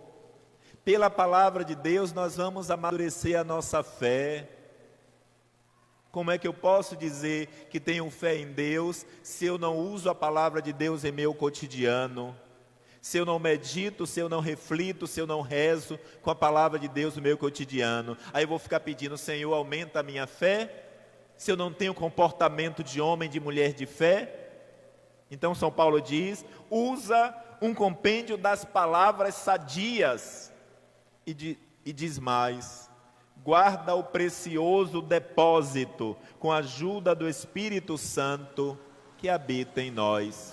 Pela palavra de Deus, nós vamos amadurecer a nossa fé. Como é que eu posso dizer que tenho fé em Deus se eu não uso a palavra de Deus em meu cotidiano? Se eu não medito, se eu não reflito, se eu não rezo com a palavra de Deus no meu cotidiano? Aí eu vou ficar pedindo: Senhor, aumenta a minha fé? Se eu não tenho comportamento de homem, de mulher de fé? Então São Paulo diz: usa um compêndio das palavras sadias. E diz mais: guarda o precioso depósito com a ajuda do Espírito Santo que habita em nós.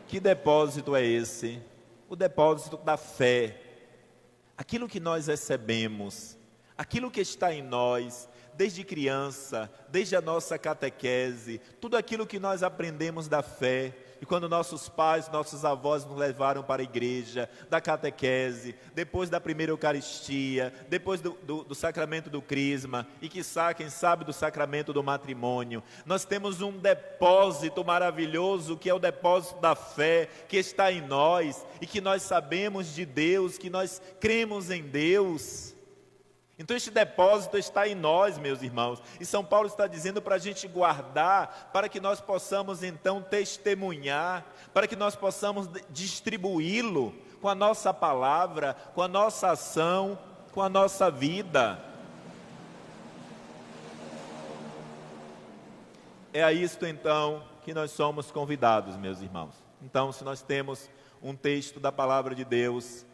Que depósito é esse? O depósito da fé. Aquilo que nós recebemos, aquilo que está em nós, desde criança, desde a nossa catequese, tudo aquilo que nós aprendemos da fé. E quando nossos pais, nossos avós nos levaram para a igreja, da catequese, depois da primeira Eucaristia, depois do sacramento do crisma, e quiçá, quem sabe, do sacramento do matrimônio, nós temos um depósito maravilhoso, que é o depósito da fé, que está em nós, e que nós sabemos de Deus, que nós cremos em Deus. Então este depósito está em nós, meus irmãos, e São Paulo está dizendo para a gente guardar, para que nós possamos então testemunhar, para que nós possamos distribuí-lo com a nossa palavra, com a nossa ação, com a nossa vida. É a isto então que nós somos convidados, meus irmãos. Então, se nós temos um texto da palavra de Deus,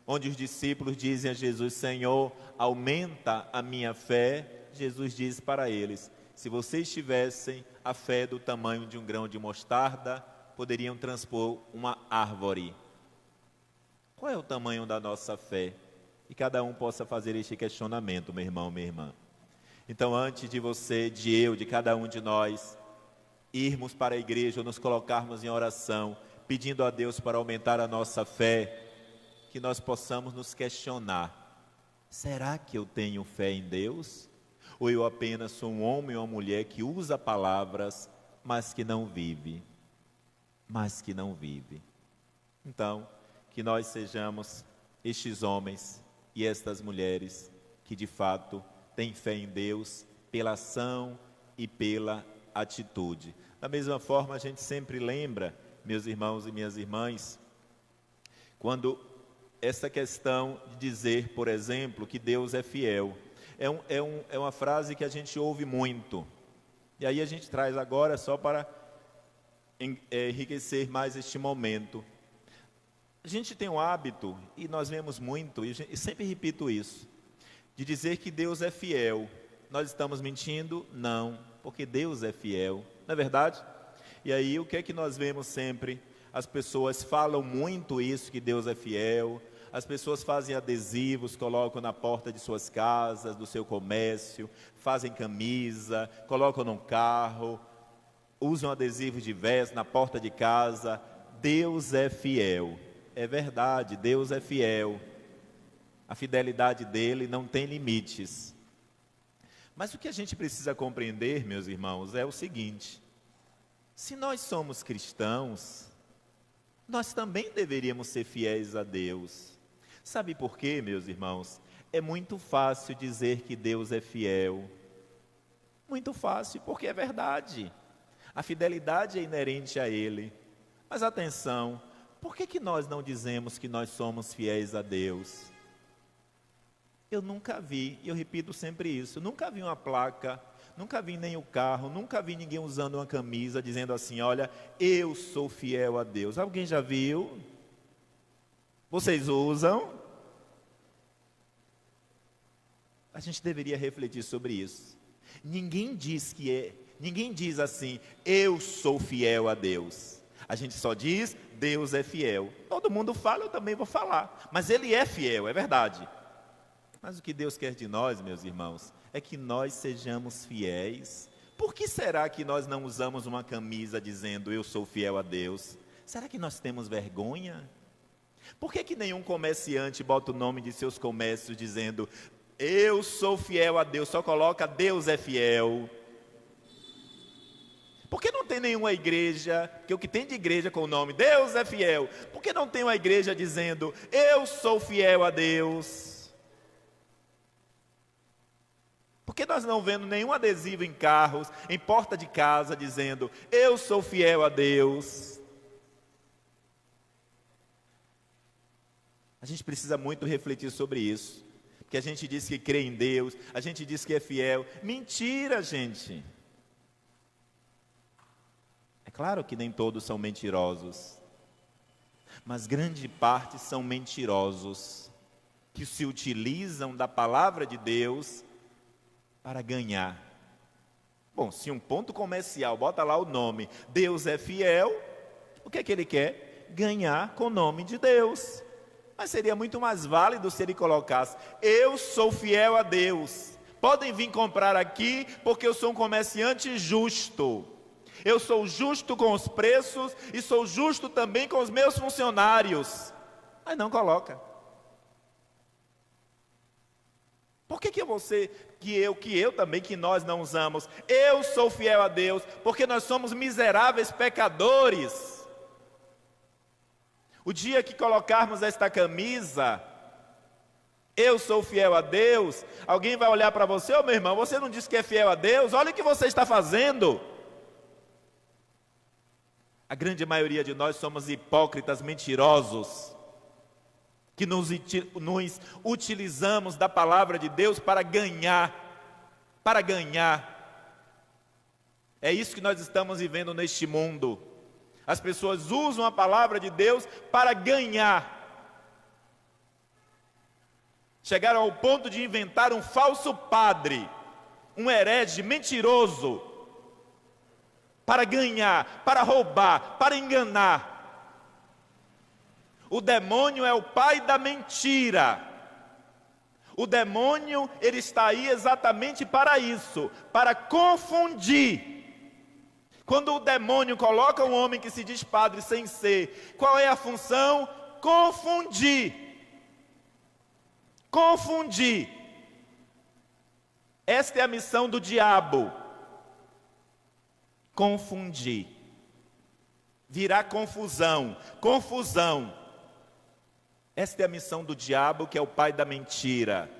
onde os discípulos dizem a Jesus: Senhor, aumenta a minha fé, Jesus diz para eles: se vocês tivessem a fé do tamanho de um grão de mostarda, poderiam transpor uma árvore. Qual é o tamanho da nossa fé? E cada um possa fazer este questionamento, meu irmão, minha irmã. Então, antes de você, de eu, de cada um de nós, irmos para a igreja ou nos colocarmos em oração, pedindo a Deus para aumentar a nossa fé, que nós possamos nos questionar: será que eu tenho fé em Deus? Ou eu apenas sou um homem ou uma mulher que usa palavras, mas que não vive? Então, que nós sejamos estes homens e estas mulheres que de fato têm fé em Deus pela ação e pela atitude. Da mesma forma, a gente sempre lembra, meus irmãos e minhas irmãs, quando essa questão de dizer, por exemplo, que Deus é fiel, é uma frase que a gente ouve muito, e aí a gente traz agora só para enriquecer mais este momento. A gente tem um hábito, e nós vemos muito, e sempre repito isso, de dizer que Deus é fiel. Nós estamos mentindo? Não, porque Deus é fiel, não é verdade? E aí o que é que nós vemos sempre? As pessoas falam muito isso, que Deus é fiel. As pessoas fazem adesivos, colocam na porta de suas casas, do seu comércio, fazem camisa, colocam num carro, usam adesivos diversos na porta de casa. Deus é fiel. É verdade, Deus é fiel. A fidelidade dele não tem limites. Mas o que a gente precisa compreender, meus irmãos, é o seguinte: se nós somos cristãos, nós também deveríamos ser fiéis a Deus. Sabe por quê, meus irmãos? É muito fácil dizer que Deus é fiel. Muito fácil, porque é verdade. A fidelidade é inerente a Ele. Mas atenção, por que nós não dizemos que nós somos fiéis a Deus? Eu nunca vi, e eu repito sempre isso, nunca vi uma placa, nunca vi nem o carro, nunca vi ninguém usando uma camisa dizendo assim: olha, eu sou fiel a Deus. Alguém já viu? Vocês usam? A gente deveria refletir sobre isso. Ninguém diz assim: eu sou fiel a Deus. A gente só diz: Deus é fiel. Todo mundo fala, eu também vou falar. Mas Ele é fiel, é verdade. Mas o que Deus quer de nós, meus irmãos, é que nós sejamos fiéis. Por que será que nós não usamos uma camisa dizendo: eu sou fiel a Deus? Será que nós temos vergonha? Por que nenhum comerciante bota o nome de seus comércios dizendo: Eu sou fiel a Deus, só coloca Deus é fiel. Por que não tem nenhuma igreja, que o que tem de igreja com o nome Deus é fiel, por que não tem uma igreja dizendo eu sou fiel a Deus? Por que nós não vemos nenhum adesivo em carros, em porta de casa, dizendo eu sou fiel a Deus? A gente precisa muito refletir sobre isso, porque a gente diz que crê em Deus, a gente diz que é fiel. Mentira, gente! É claro que nem todos são mentirosos, mas grande parte são mentirosos, que se utilizam da palavra de Deus para ganhar. Bom, se um ponto comercial bota lá o nome Deus é fiel, o que é que ele quer? Ganhar com o nome de Deus. Mas seria muito mais válido se ele colocasse eu sou fiel a Deus, podem vir comprar aqui porque eu sou um comerciante justo, eu sou justo com os preços e sou justo também com os meus funcionários. Mas não coloca. Por que você, que eu também, que nós não usamos eu sou fiel a Deus? Porque nós somos miseráveis pecadores. O dia que colocarmos esta camisa, eu sou fiel a Deus, alguém vai olhar para você, meu irmão, você não disse que é fiel a Deus? Olha o que você está fazendo. A grande maioria de nós somos hipócritas, mentirosos, que nos utilizamos da palavra de Deus para ganhar. É isso que nós estamos vivendo neste mundo. As pessoas usam a palavra de Deus para ganhar. Chegaram ao ponto de inventar um falso padre, um herege mentiroso, para ganhar, para roubar, para enganar. O demônio é o pai da mentira. O demônio, ele está aí exatamente para isso, para confundir. Quando o demônio coloca um homem que se diz padre sem ser, qual é a função? Confundir. Confundir. Esta é a missão do diabo. Confundir. Virá confusão. Confusão. Esta é a missão do diabo, que é o pai da mentira.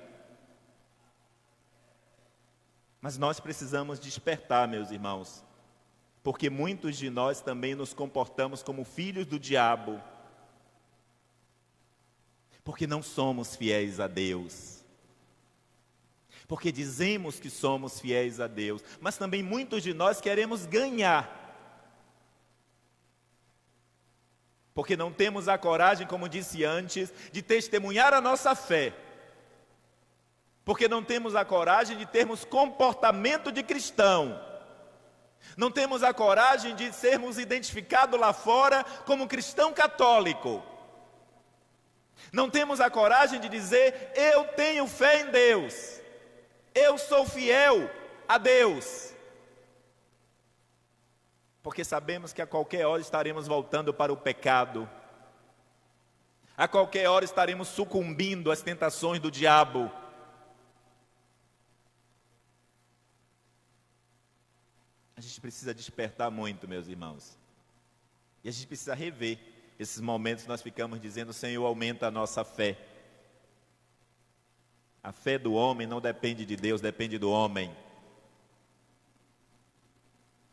Mas nós precisamos despertar, meus irmãos, porque muitos de nós também nos comportamos como filhos do diabo, porque não somos fiéis a Deus, porque dizemos que somos fiéis a Deus, mas também muitos de nós queremos ganhar, porque não temos a coragem, como disse antes, de testemunhar a nossa fé, porque não temos a coragem de termos comportamento de cristão, não temos a coragem de sermos identificados lá fora como cristão católico, não temos a coragem de dizer eu tenho fé em Deus, eu sou fiel a Deus, porque sabemos que a qualquer hora estaremos voltando para o pecado, a qualquer hora estaremos sucumbindo às tentações do diabo. A gente precisa despertar muito, meus irmãos, e a gente precisa rever esses momentos que nós ficamos dizendo, Senhor, aumenta a nossa fé. A fé do homem não depende de Deus, depende do homem.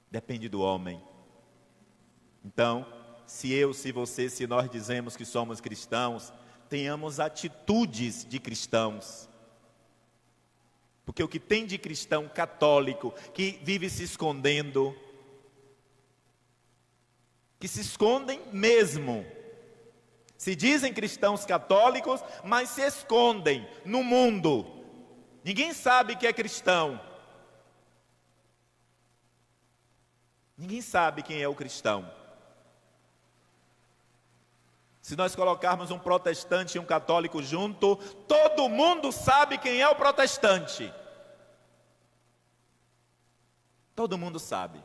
Depende do homem. Então, se você, se nós dizemos que somos cristãos, tenhamos atitudes de cristãos. Porque o que tem de cristão católico, que vive se escondendo, que se escondem mesmo, se dizem cristãos católicos, mas se escondem no mundo, ninguém sabe que é cristão, ninguém sabe quem é o cristão. Se nós colocarmos um protestante e um católico junto, todo mundo sabe quem é o protestante. Todo mundo sabe.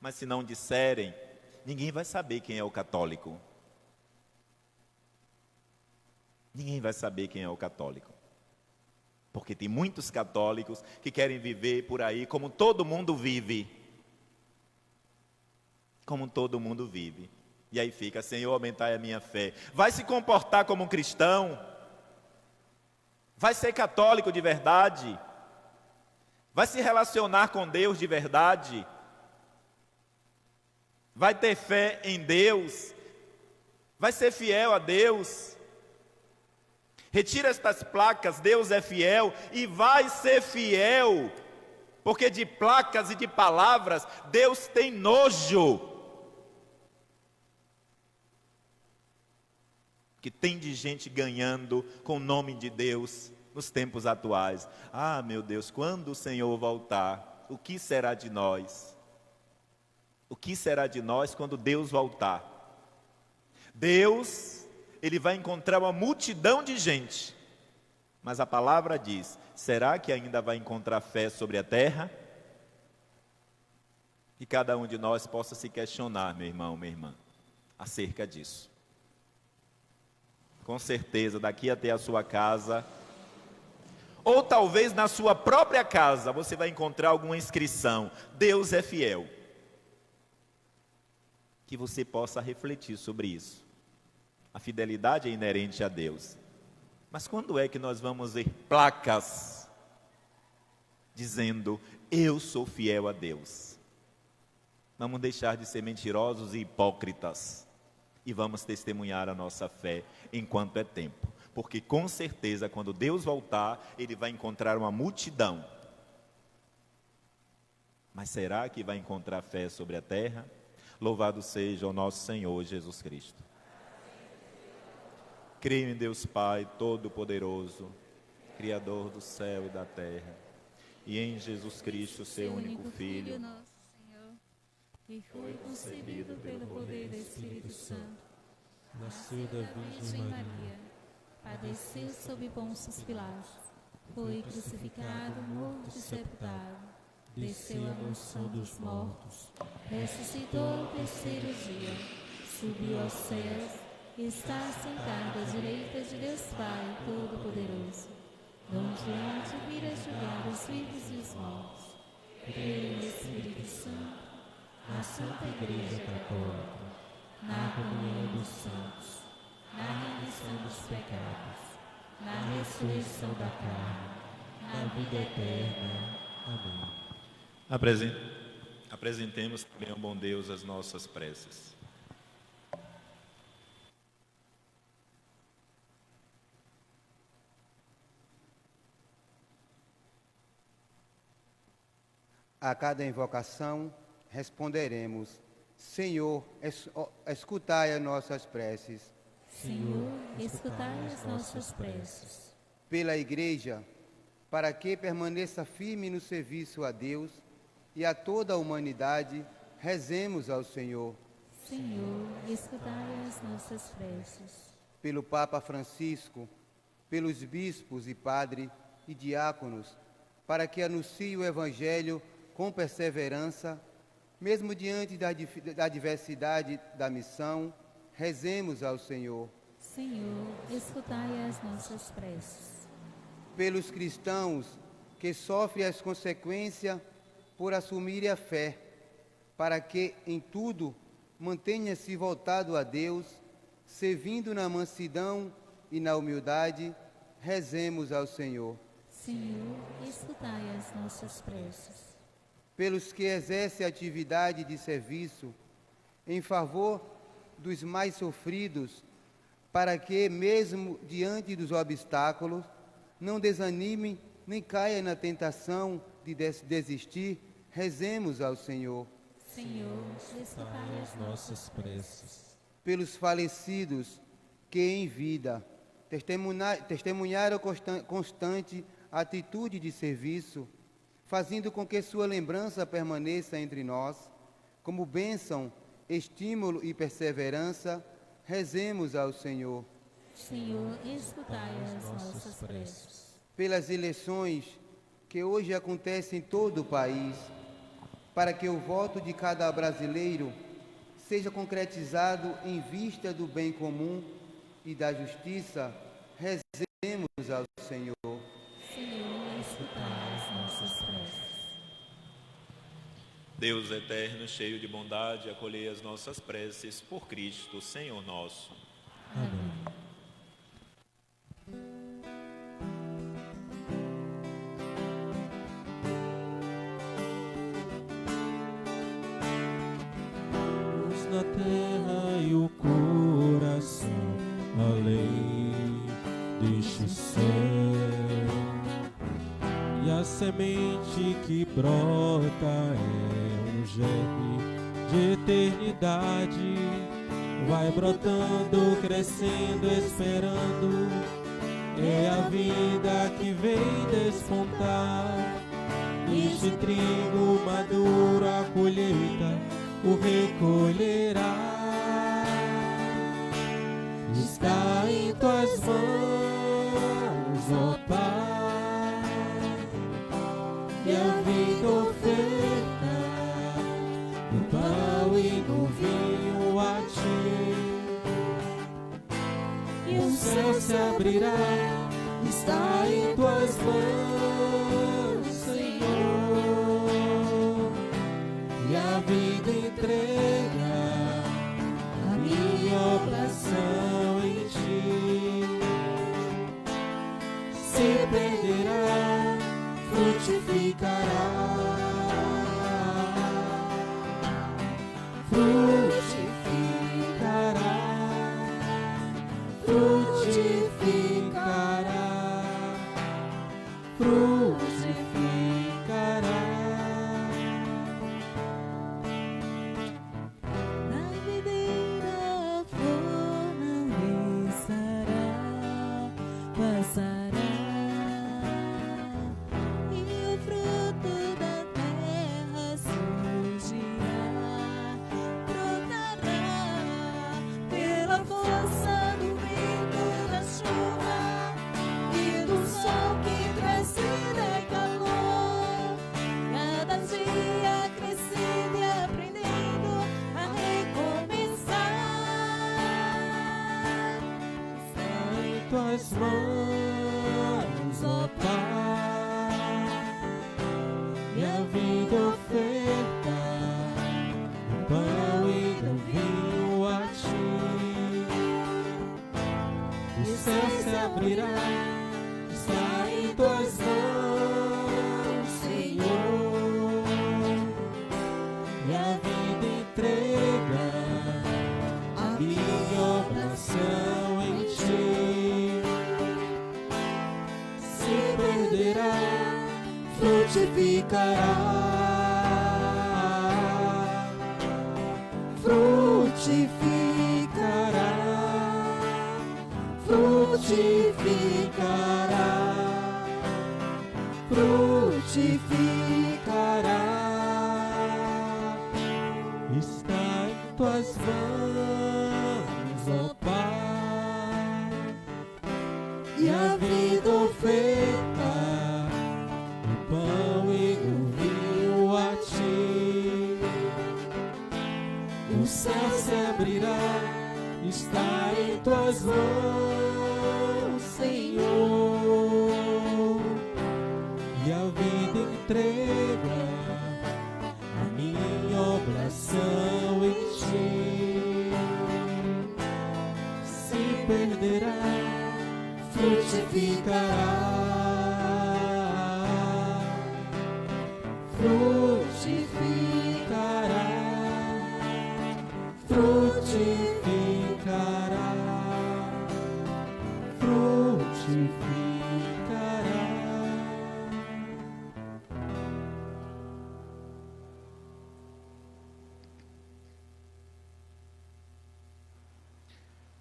Mas se não disserem, ninguém vai saber quem é o católico. Ninguém vai saber quem é o católico. Porque tem muitos católicos que querem viver por aí como todo mundo vive. Como todo mundo vive. E aí fica, Senhor, aumentai a minha fé. Vai se comportar como um cristão? Vai ser católico de verdade? Vai se relacionar com Deus de verdade? Vai ter fé em Deus? Vai ser fiel a Deus? Retira estas placas, Deus é fiel e vai ser fiel, porque de placas e de palavras Deus tem nojo. Que tem de gente ganhando com o nome de Deus nos tempos atuais. Ah, meu Deus, quando o Senhor voltar, o que será de nós? O que será de nós quando Deus voltar? Deus, Ele vai encontrar uma multidão de gente, mas a palavra diz, será que ainda vai encontrar fé sobre a terra? Que cada um de nós possa se questionar, meu irmão, minha irmã, acerca disso. Com certeza, daqui até a sua casa, ou talvez na sua própria casa, você vai encontrar alguma inscrição, Deus é fiel. Que você possa refletir sobre isso. A fidelidade é inerente a Deus. Mas quando é que nós vamos ver placas dizendo, eu sou fiel a Deus? Vamos deixar de ser mentirosos e hipócritas. E vamos testemunhar a nossa fé enquanto é tempo. Porque com certeza, quando Deus voltar, Ele vai encontrar uma multidão. Mas será que vai encontrar fé sobre a terra? Louvado seja o nosso Senhor Jesus Cristo. Creio em Deus Pai Todo-Poderoso, Criador do céu e da terra, e em Jesus Cristo, seu único Filho, nosso Senhor, que foi concebido pelo poder do Espírito Santo, Nasceu da Virgem Maria, padeceu sob Pôncio Pilatos, foi crucificado, morto e sepultado, desceu à mansão dos mortos, ressuscitou ao terceiro dia, subiu aos céus, está sentado à direita de Deus Pai Todo-Poderoso, donde há de vir a julgar os vivos e os mortos. Creio no Espírito Santo, na Santa Igreja Católica, na comunhão dos santos, na remissão dos pecados, na ressurreição da carne, na vida eterna. Amém. Apresentemos também ao bom Deus as nossas preces. A cada invocação responderemos, Senhor, escutai as nossas preces. Senhor, escutai as nossas preces. Pela Igreja, para que permaneça firme no serviço a Deus e a toda a humanidade, rezemos ao Senhor. Senhor, escutai as nossas preces. Pelo Papa Francisco, pelos bispos e padres e diáconos, para que anuncie o Evangelho com perseverança, mesmo diante da diversidade da missão, rezemos ao Senhor. Senhor, escutai as nossas preces. Pelos cristãos que sofrem as consequências por assumirem a fé, para que em tudo mantenha-se voltado a Deus, servindo na mansidão e na humildade, rezemos ao Senhor. Senhor, escutai as nossas preces. Pelos que exercem atividade de serviço em favor dos mais sofridos, para que, mesmo diante dos obstáculos, não desanimem nem caia na tentação de desistir, rezemos ao Senhor. Senhor, escutai as nossas preces. Pelos falecidos que em vida testemunharam constante atitude de serviço, fazendo com que sua lembrança permaneça entre nós, como bênção, estímulo e perseverança, rezemos ao Senhor. Senhor, escutai as nossas preces. Pelas eleições que hoje acontecem em todo o país, para que o voto de cada brasileiro seja concretizado em vista do bem comum e da justiça, Rezemos ao Senhor. Senhor, escutai as nossas preces. Deus eterno, cheio de bondade, acolhei as nossas preces por Cristo, Senhor nosso. Amém. Na terra e o coração além deste céu, e a semente que brota é um germe de eternidade, vai brotando, crescendo, esperando, é a vida que vem despontar. Neste trigo maduro a colheita o recolherá. Está em tuas mãos, ó Pai, e a vida oferta no pão e no vinho a ti. E o céu se abrirá. Está em tuas mãos, Senhor, e a vida entrega a minha oblação em ti. Se perderá, frutificará, frutificará, frutificará, frutificará. Tuas mãos, ó Pai, e a vida oferta, o pão e o vinho a ti. O céu se abrirá, está em tuas mãos, Senhor, e a vida entrega a minha oblação em ti. Frutificará, frutificará, frutificará, frutificará. Está em tuas mãos, ó Pai, e a vida oferta, pão e o vinho a ti. O céu se abrirá, está em tuas mãos, Senhor, e a vida entrega a minha oblação em ti. Se perderá, frutificará, frutificará, frutificará, frutificará.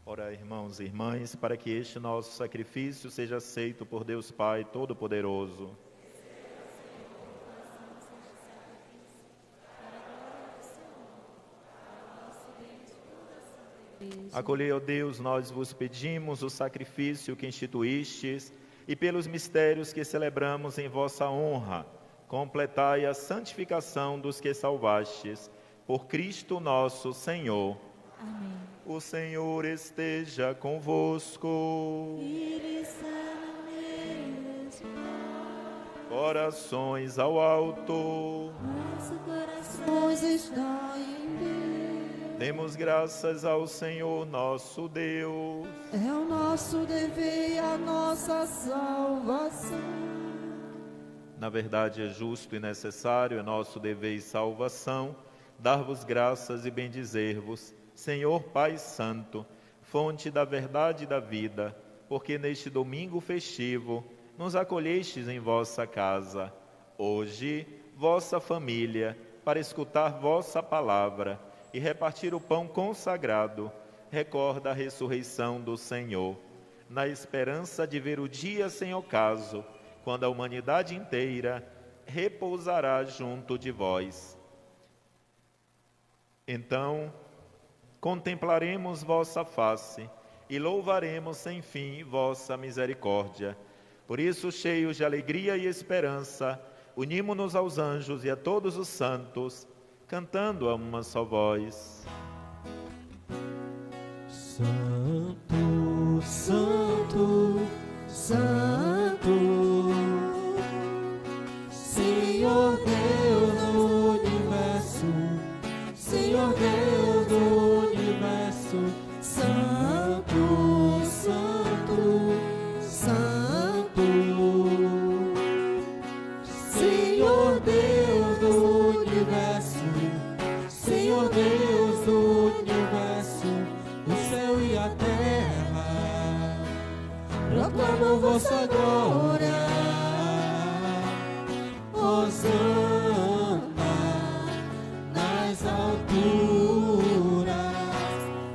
Ora, irmãos e irmãs, para que este nosso sacrifício seja aceito por Deus Pai Todo-Poderoso. Acolhei, ó Deus, nós vos pedimos o sacrifício que instituístes e pelos mistérios que celebramos em vossa honra, completai a santificação dos que salvastes, por Cristo nosso Senhor. Amém. O Senhor esteja convosco. Ele está no meio de nós. Corações ao alto. Nossos corações estão em Deus. Demos graças ao Senhor nosso Deus. É o nosso dever e a nossa salvação. Na verdade, é justo e necessário, é nosso dever e salvação, dar-vos graças e bendizer-vos, Senhor Pai Santo, fonte da verdade e da vida, porque neste domingo festivo nos acolhestes em vossa casa. Hoje, vossa família, para escutar vossa palavra e repartir o pão consagrado, recorda a ressurreição do Senhor, na esperança de ver o dia sem ocaso, quando a humanidade inteira repousará junto de vós. Então, contemplaremos vossa face e louvaremos sem fim vossa misericórdia. Por isso, cheios de alegria e esperança, unimo-nos aos anjos e a todos os santos, cantando a uma só voz. Santo, Santo, Santo, Senhor Deus do universo, Senhor Deus do universo, Santo, Santo, Santo, Senhor Deus do universo, Senhor Deus do universo, o céu e a terra proclamam vossa glória. Hosana nas alturas,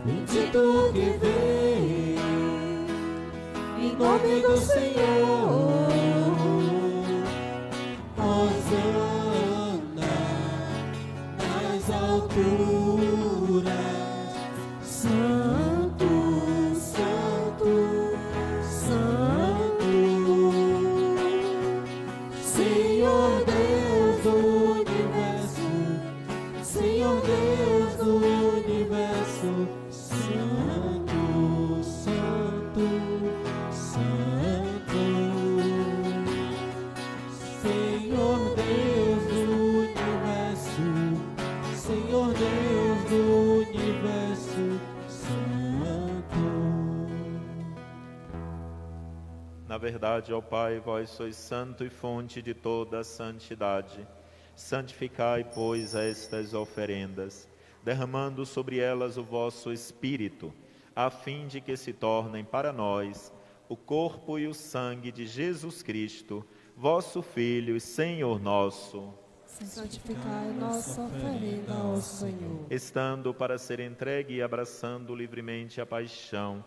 bendito que vem em nome do Senhor. Hosana nas alturas, Santo, Santo, Santo, Senhor Deus do universo, Senhor Deus do universo, Santo, Santo, Santo, Senhor Deus do universo, Senhor Deus do universo, Santo. Na verdade, ó Pai, vós sois santo e fonte de toda a santidade. Santificai, pois, estas oferendas, derramando sobre elas o vosso Espírito, a fim de que se tornem para nós o corpo e o sangue de Jesus Cristo, vosso Filho e Senhor nosso. Santificai nossa oferenda ao Senhor. Estando para ser entregue e abraçando livremente a paixão,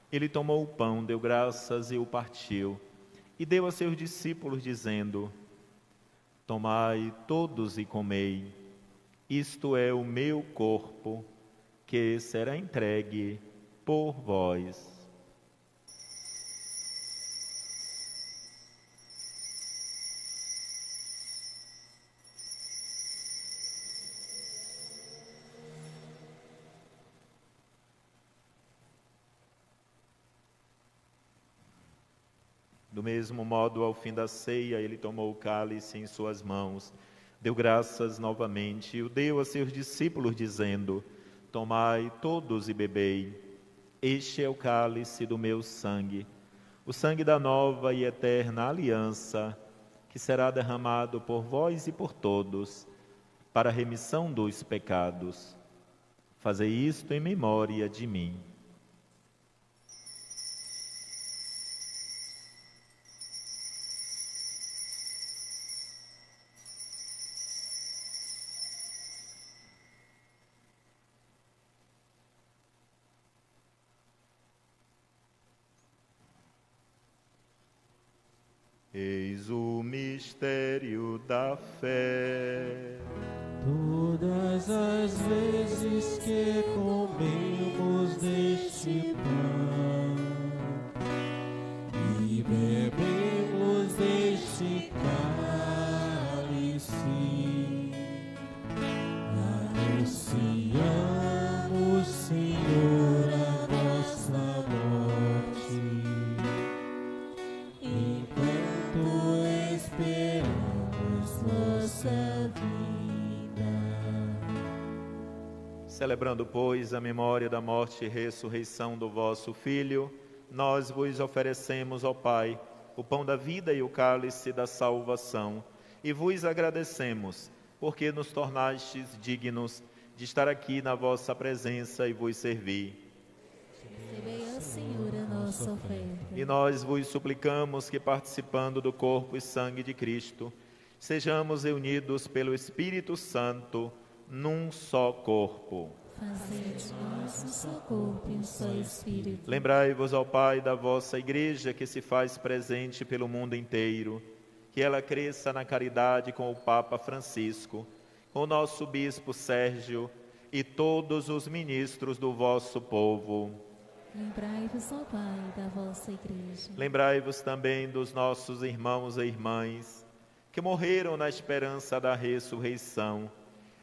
ele tomou o pão, deu graças e o partiu, e deu a seus discípulos, dizendo: tomai todos e comei, isto é o meu corpo, que será entregue por vós. Do mesmo modo, ao fim da ceia, ele tomou o cálice em suas mãos, deu graças novamente e o deu a seus discípulos, dizendo: tomai todos e bebei, este é o cálice do meu sangue, o sangue da nova e eterna aliança, que será derramado por vós e por todos, para a remissão dos pecados. Fazei isto em memória de mim. Eis o mistério da fé. Todas as vezes que comemos deste pão e bebemos deste cálice, anunciamos, Senhor, esperamos vossa vinda. Celebrando, pois, a memória da morte e ressurreição do vosso Filho, nós vos oferecemos, ó Pai, o pão da vida e o cálice da salvação, e vos agradecemos, porque nos tornastes dignos de estar aqui na vossa presença e vos servir. Recebei, ó Senhor, a nossa oferta. E nós vos suplicamos que, participando do corpo e sangue de Cristo, sejamos reunidos pelo Espírito Santo num só corpo. Fazei de nós um só corpo e um só Espírito. Lembrai-vos, ó Pai, da vossa Igreja que se faz presente pelo mundo inteiro, que ela cresça na caridade com o Papa Francisco, com o nosso Bispo Sérgio e todos os ministros do vosso povo. Lembrai-vos, ó Pai, da vossa Igreja. Lembrai-vos também dos nossos irmãos e irmãs que morreram na esperança da ressurreição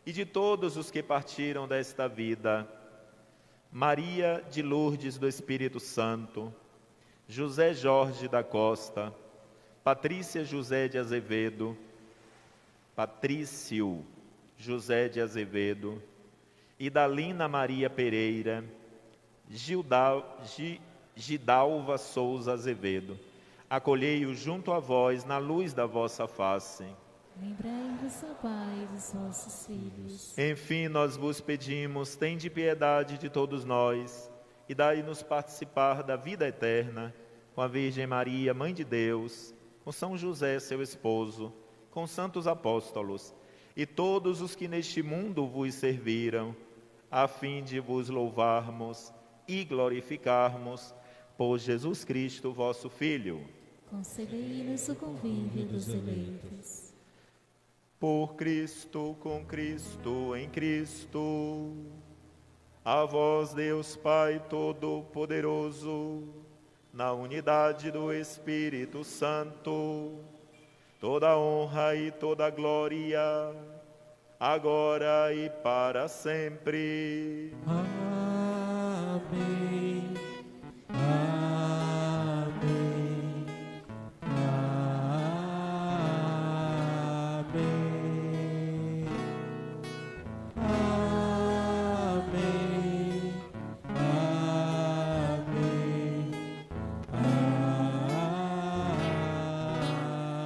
e de todos os que partiram desta vida. Maria de Lourdes do Espírito Santo, José Jorge da Costa, Patrícia José de Azevedo, Patrício José de Azevedo, Idalina Maria Pereira, Gidalva Souza Azevedo, acolhei-o junto a vós na luz da vossa face. Lembrai-vos, ó Pai, dos vossos filhos. Enfim, nós vos pedimos, tende piedade de todos nós e dai-nos participar da vida eterna com a Virgem Maria, Mãe de Deus, com São José, seu esposo, com santos apóstolos e todos os que neste mundo vos serviram, a fim de vos louvarmos e glorificarmos por Jesus Cristo, vosso Filho. Concedei-nos o convívio dos eleitos. Por Cristo, com Cristo, em Cristo, a vós, Deus Pai Todo-Poderoso, na unidade do Espírito Santo, toda honra e toda glória, agora e para sempre. Amém. Amém. Amém. Amém. Amém.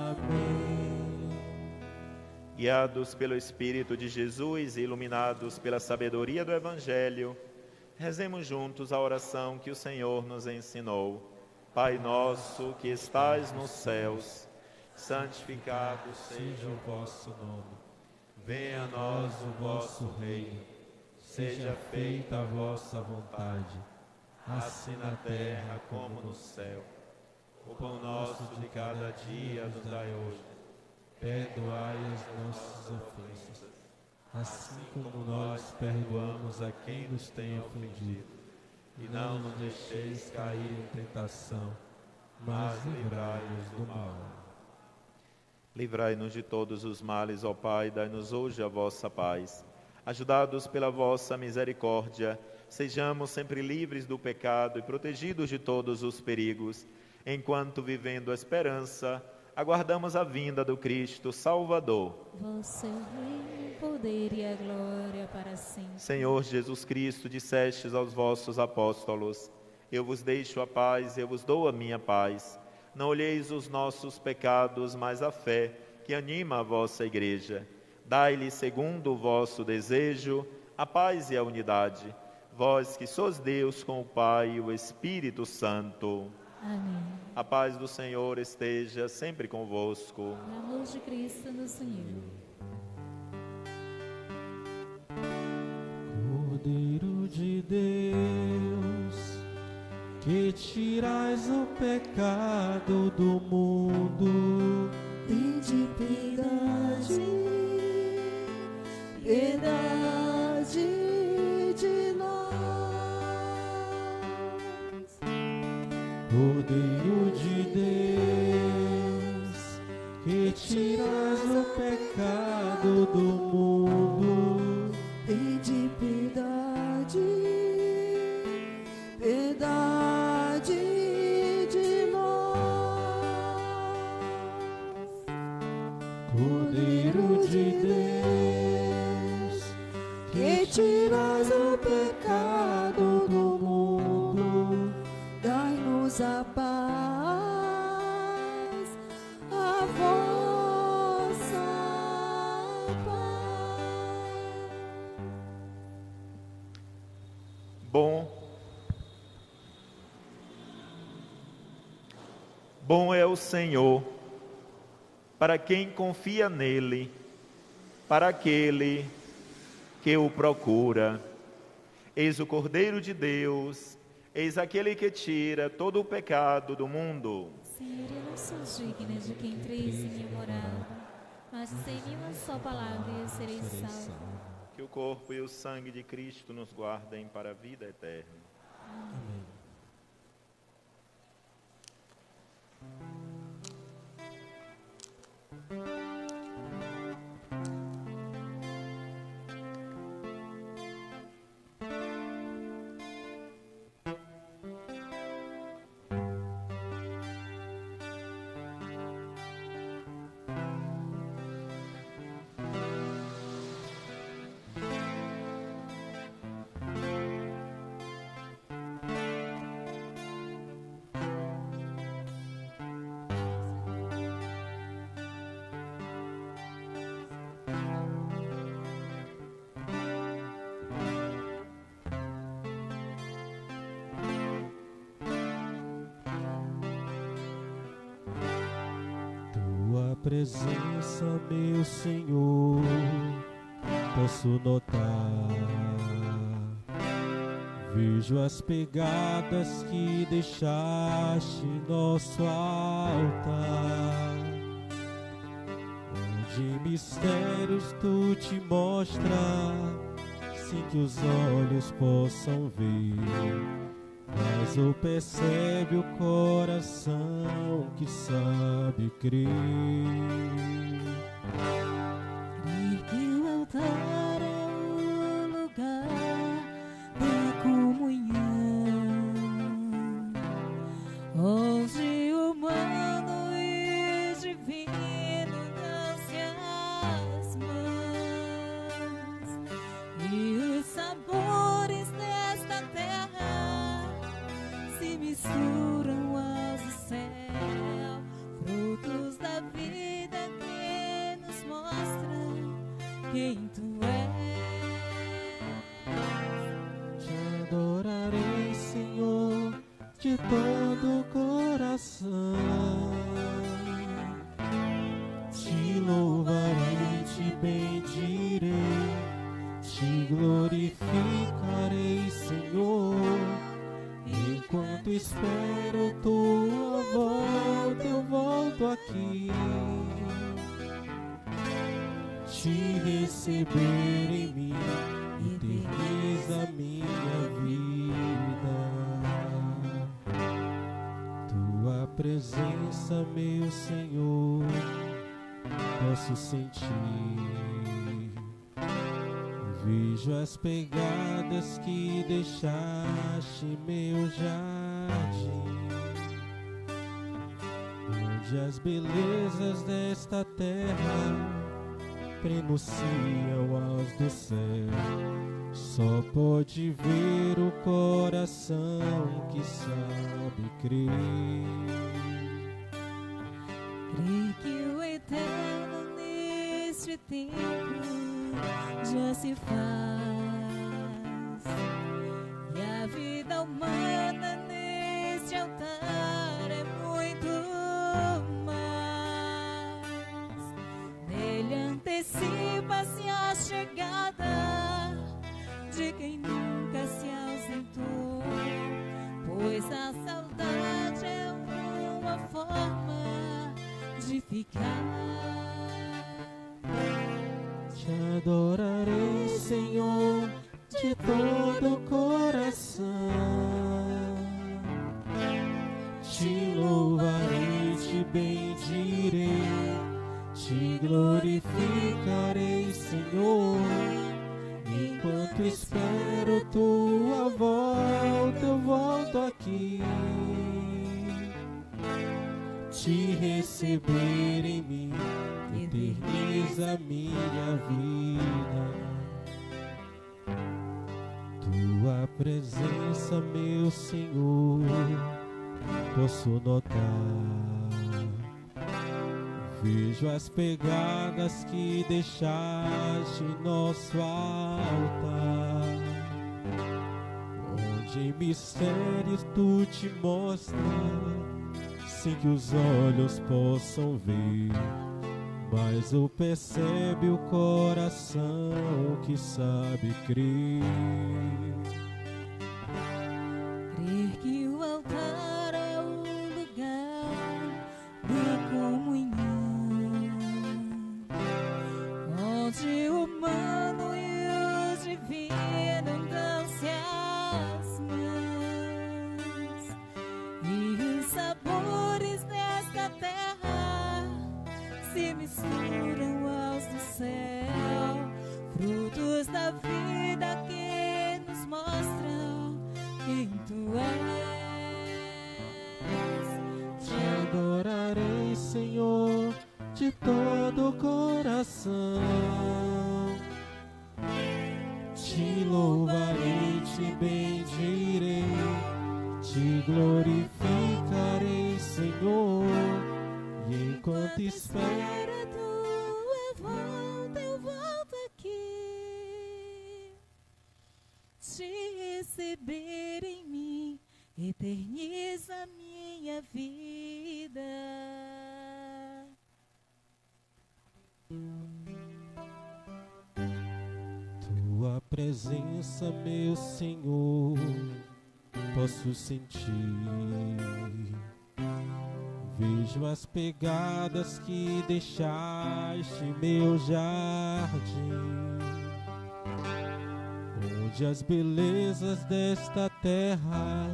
Amém. Guiados pelo Espírito de Jesus e iluminados pela sabedoria do Evangelho, rezemos juntos a oração que o Senhor nos ensinou. Pai nosso que estais nos céus, santificado seja o vosso nome. Venha a nós o vosso reino. Seja feita a vossa vontade, assim na terra como no céu. O pão nosso de cada dia nos dai hoje. Perdoai as nossas ofensas, assim como nós perdoamos a quem nos tem ofendido. E não nos deixeis cair em tentação, mas livrai-nos do mal. Livrai-nos de todos os males, ó Pai, dai-nos hoje a vossa paz. Ajudados pela vossa misericórdia, sejamos sempre livres do pecado e protegidos de todos os perigos, enquanto, vivendo a esperança, aguardamos a vinda do Cristo Salvador. Vosso é o reino, o poder e a glória para sempre. Senhor Jesus Cristo, dissestes aos vossos apóstolos: eu vos deixo a paz, eu vos dou a minha paz. Não olheis os nossos pecados, mas a fé que anima a vossa Igreja. Dai-lhe, segundo o vosso desejo, a paz e a unidade. Vós que sois Deus com o Pai e o Espírito Santo. Amém. A paz do Senhor esteja sempre convosco. O amor de Cristo nos uniu. Cordeiro de Deus, que tirais o pecado do mundo, Tende piedade, piedade de nós. Cordeiro de Deus, que tirais o pecado do mundo, Tende piedade, piedade de nós. Cordeiro de Deus, que tiras o pecado do mundo, dai-nos a paz, a vossa paz. Bom é o Senhor para quem confia nele, para aquele que o procura. Eis o Cordeiro de Deus, eis aquele que tira todo o pecado do mundo. Senhor, eu não sou digna de que entreis em minha morada, mas dizei-me uma só palavra e eu serei salvo. Que o corpo e o sangue de Cristo nos guardem para a vida eterna. Amém. Tua presença, meu Senhor, posso notar. Vejo as pegadas que deixaste em nosso altar, onde mistérios tu te mostras, sem que os olhos possam ver, mas o percebe o coração que sabe crer. Crer que o altar é o lugar da comunhão, onde o humano e divino dão-se as mãos, e os sabores desta terra se misturam aos do céu, frutos da vida que nos mostram quem tu és. Te adorarei, Senhor, de todo o coração. Te louvarei, te bendirei, te glorificarei, Senhor. Enquanto espero tua volta, eu volto aqui, te receber em mim, eterniza minha vida. Tua presença, meu Senhor, posso sentir. Vejo as pegadas que deixaste em meu jardim, onde as belezas desta terra prenunciam aos do céu. Só pode ver o coração que sabe crer. Crer que o eterno neste tempo já se faz, e a vida humana neste altar é muito mais. Nele antecipa-se a chegada de quem nunca se ausentou, pois a saudade é uma forma de ficar. Te adorarei, Senhor, de todo o coração. Te louvarei, te bendirei, te glorificarei, Senhor. Enquanto espero tua volta, eu volto aqui, te receber em mim, eterniza minha vida. Tua presença, meu Senhor, posso notar. Vejo as pegadas que deixaste em nosso altar, onde em mistérios tu te mostras, sem que os olhos possam ver, mas o percebe o coração que sabe crer. Crer que o altar é o lugar da comunhão, onde o humano e o divino dão-se as mãos, e os sabores desta terra se misturam aos do céu, frutos da vida que nos mostram quem tu és. Te adorarei, Senhor, de todo o coração. Te louvarei, te bendirei, te glorificarei, Senhor. E enquanto espero a tua volta, eu volto aqui, te receber em mim, eterniza minha vida. tua presença, meu Senhor, posso sentir. Vejo as pegadas que deixaste em meu jardim, onde as belezas desta terra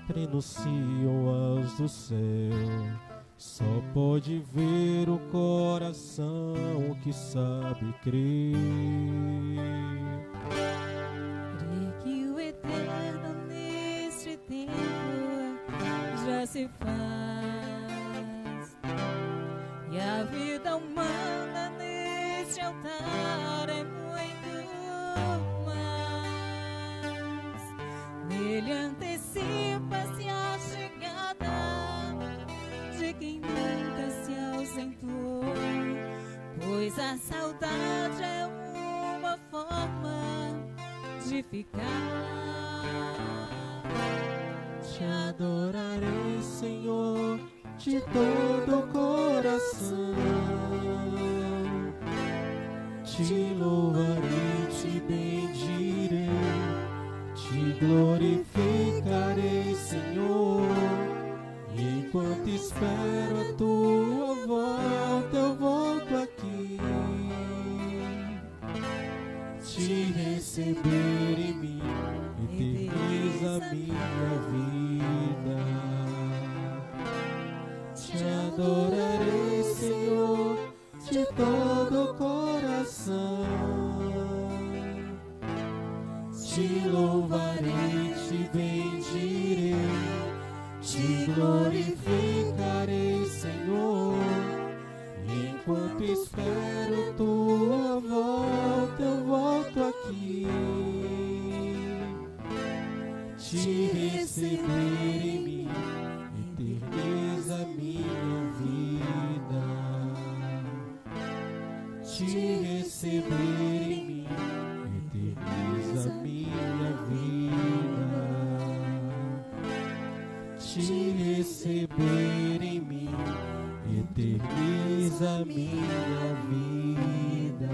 prenunciam as do céu. Só pode ver o coração que sabe crer. Crer que o eterno neste tempo já se faz, e a vida humana neste altar é muito mais. Nele antecipa-se a chegada de quem nunca se ausentou, pois a saudade é uma forma de ficar. Te adorarei, Senhor, de todo o coração. Te louvarei, te bendirei, te glorificarei, Senhor. E enquanto espero a tua volta, eu volto aqui, te receber em mim, eterniza minha vida. Te adorarei, Senhor, de todo o coração. Te louvarei, te bendirei, te glorificarei, Senhor. E enquanto espero tua volta, eu volto aqui, te receber em mim, eterniza minha vida. Te receber em mim, eterniza minha vida. Te receber em mim, eterniza minha vida.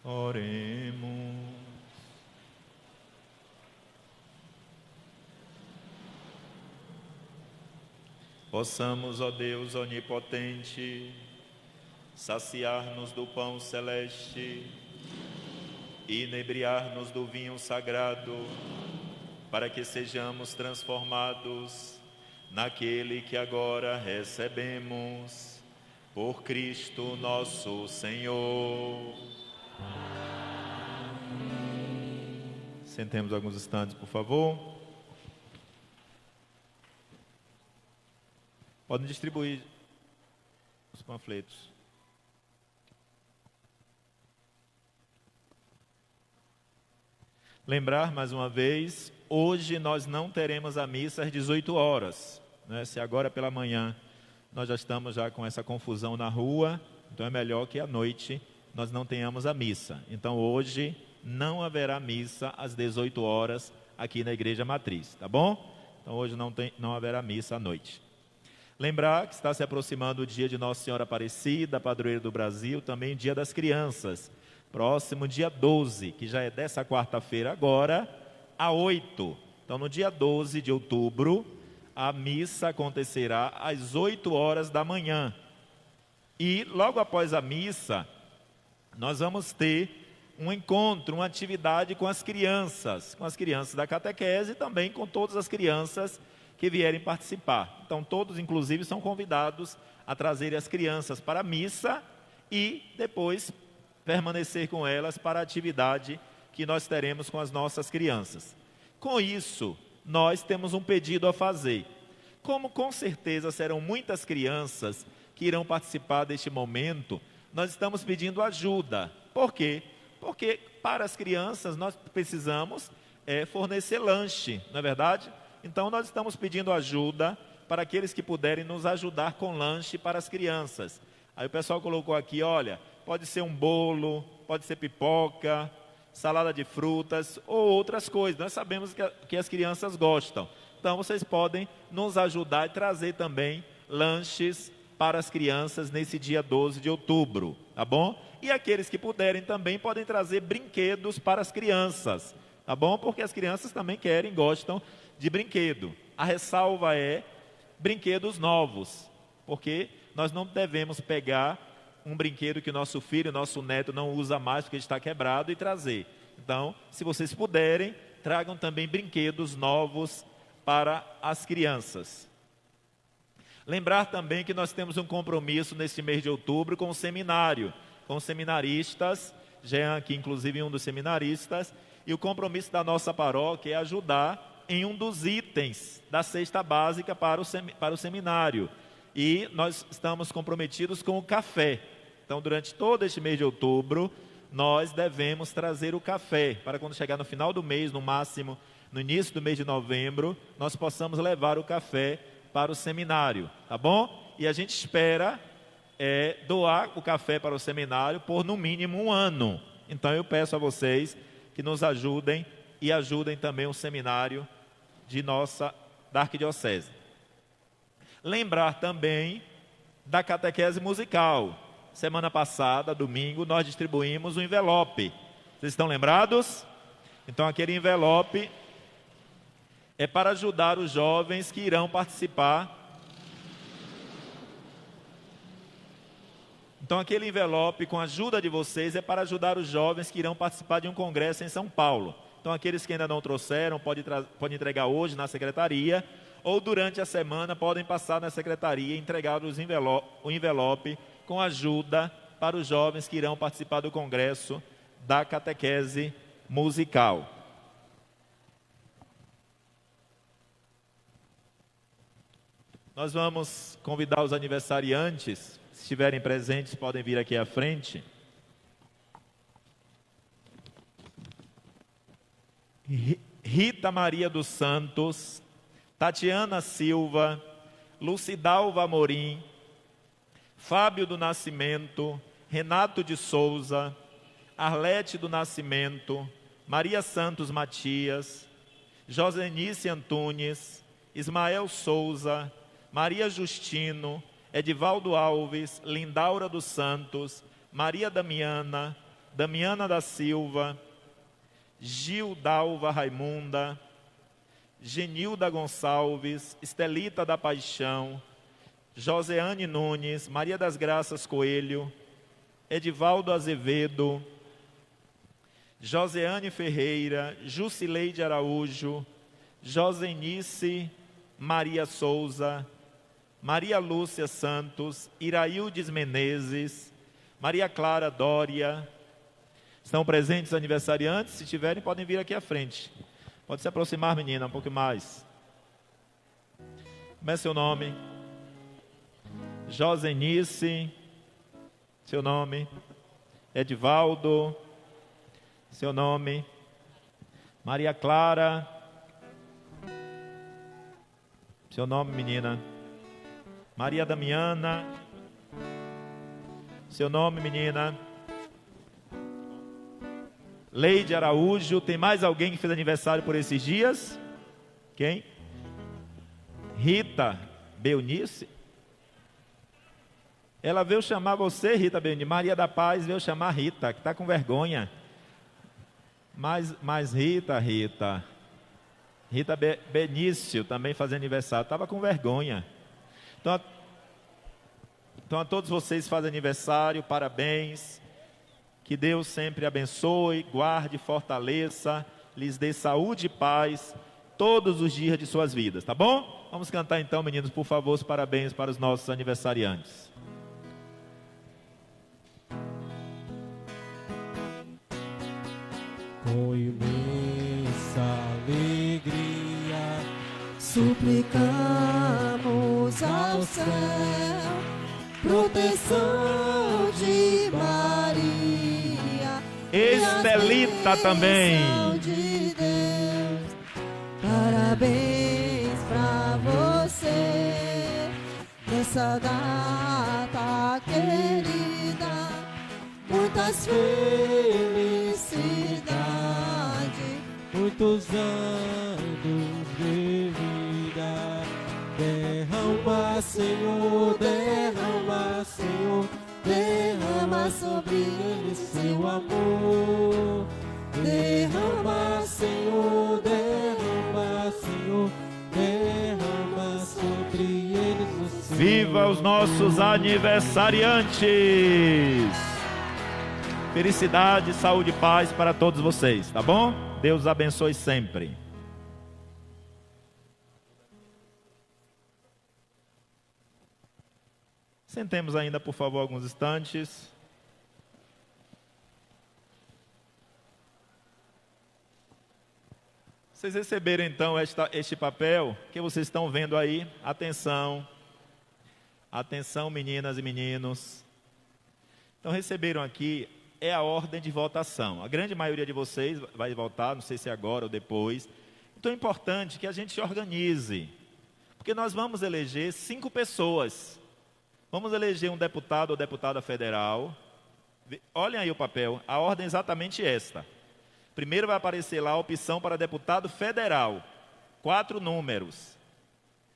Oremos. Possamos, ó Deus onipotente, saciar-nos do pão celeste e inebriar-nos do vinho sagrado, para que sejamos transformados naquele que agora recebemos, por Cristo nosso Senhor. Amém. Sentemos alguns instantes, por favor. Podem distribuir os panfletos. Lembrar mais uma vez, hoje nós não teremos a missa às 18 horas. Né? Se agora pela manhã nós já estamos com essa confusão na rua, então é melhor que à noite nós não tenhamos a missa. Então hoje não haverá missa às 18 horas aqui na Igreja Matriz, tá bom? Então hoje não haverá missa à noite. Lembrar que está se aproximando o dia de Nossa Senhora Aparecida, padroeira do Brasil, também o Dia das Crianças. Próximo dia 12, que já é dessa quarta-feira agora, a 8. Então no dia 12 de outubro, a missa acontecerá às 8 horas da manhã. E logo após a missa, nós vamos ter um encontro, uma atividade com as crianças da catequese e também com todas as crianças que vierem participar. Então todos, inclusive, são convidados a trazerem as crianças para a missa e depois permanecer com elas para a atividade que nós teremos com as nossas crianças. Com isso, nós temos um pedido a fazer. Como com certeza serão muitas crianças que irão participar deste momento, nós estamos pedindo ajuda. Por quê? Porque para as crianças nós precisamos fornecer lanche, não é verdade? Então nós estamos pedindo ajuda para aqueles que puderem nos ajudar com lanche para as crianças. Aí o pessoal colocou aqui, olha, pode ser um bolo, pode ser pipoca, salada de frutas ou outras coisas. Nós sabemos que as crianças gostam. Então vocês podem nos ajudar e trazer também lanches para as crianças nesse dia 12 de outubro, tá bom? E aqueles que puderem também podem trazer brinquedos para as crianças, tá bom? Porque as crianças também gostam de brinquedo. A ressalva é brinquedos novos, porque nós não devemos pegar um brinquedo que nosso filho, nosso neto não usa mais porque está quebrado e trazer. Então, se vocês puderem, tragam também brinquedos novos para as crianças. Lembrar também que nós temos um compromisso neste mês de outubro com o seminário, com os seminaristas, Jean aqui inclusive um dos seminaristas, e o compromisso da nossa paróquia é ajudar em um dos itens da cesta básica para o seminário. E nós estamos comprometidos com o café. Então, durante todo este mês de outubro, nós devemos trazer o café, para quando chegar no final do mês, no máximo no início do mês de novembro, nós possamos levar o café para o seminário, tá bom? E a gente espera doar o café para o seminário por no mínimo 1 ano. Então eu peço a vocês que nos ajudem e ajudem também o seminário da Arquidiocese. Lembrar também da catequese musical. Semana passada, domingo, nós distribuímos um envelope. Vocês estão lembrados? Então aquele envelope é para ajudar os jovens que irão participar. Então aquele envelope, com a ajuda de vocês, é para ajudar os jovens que irão participar de um congresso em São Paulo. Então aqueles que ainda não trouxeram, podem entregar hoje na secretaria, ou durante a semana podem passar na secretaria e entregar o envelope com ajuda para os jovens que irão participar do congresso da catequese musical. Nós vamos convidar os aniversariantes, se estiverem presentes, podem vir aqui à frente. Rita Maria dos Santos, Tatiana Silva, Lucidalva Amorim, Fábio do Nascimento, Renato de Souza, Arlete do Nascimento, Maria Santos Matias, Josenice Antunes, Ismael Souza, Maria Justino, Edivaldo Alves, Lindaura dos Santos, Maria Damiana, Damiana da Silva, Gildalva Raimunda, Genilda Gonçalves, Estelita da Paixão, Joseane Nunes, Maria das Graças Coelho, Edivaldo Azevedo, Joseane Ferreira, Jusileide Araújo, Josenice Maria Souza, Maria Lúcia Santos, Iraildes Menezes, Maria Clara Dória. Estão presentes aniversariantes? Se tiverem, podem vir aqui à frente. Pode se aproximar, menina, um pouco mais. Como é seu nome? Josenice. Seu nome? Edivaldo. Seu nome? Maria Clara. Seu nome, menina? Maria Damiana. Seu nome, menina? Leide Araújo. Tem mais alguém que fez aniversário por esses dias? Quem? Rita Beunice. Ela veio chamar você, Rita Beunice. Maria da Paz veio chamar Rita, que está com vergonha. Mas Rita Benício também fazendo aniversário, estava com vergonha. Então a todos vocês que fazem aniversário, parabéns. Que Deus sempre abençoe, guarde, fortaleça, lhes dê saúde e paz todos os dias de suas vidas, tá bom? Vamos cantar então, meninos, por favor, os parabéns para os nossos aniversariantes. Com imensa alegria, suplicamos ao céu proteção de Maria, Estelita também. De Deus. Parabéns pra você nessa data querida, muitas felicidades, muitos anos de vida. Derrama, Senhor, derrama, Senhor, derrama sobre eles seu amor. Derrama, Senhor, derrama, Senhor, derrama sobre eles o seu Viva os nossos aniversariantes! Felicidade, saúde e paz para todos vocês, tá bom? Deus abençoe sempre. Sentemos ainda, por favor, alguns instantes. Vocês receberam então este papel que vocês estão vendo aí. Atenção, atenção, meninas e meninos. Então receberam aqui, é a ordem de votação. A grande maioria de vocês vai votar, não sei se é agora ou depois. Então é importante que a gente se organize, porque nós vamos eleger 5 pessoas. Vamos eleger um deputado ou deputada federal. Olhem aí o papel, a ordem é exatamente esta. Primeiro vai aparecer lá a opção para deputado federal, 4 números.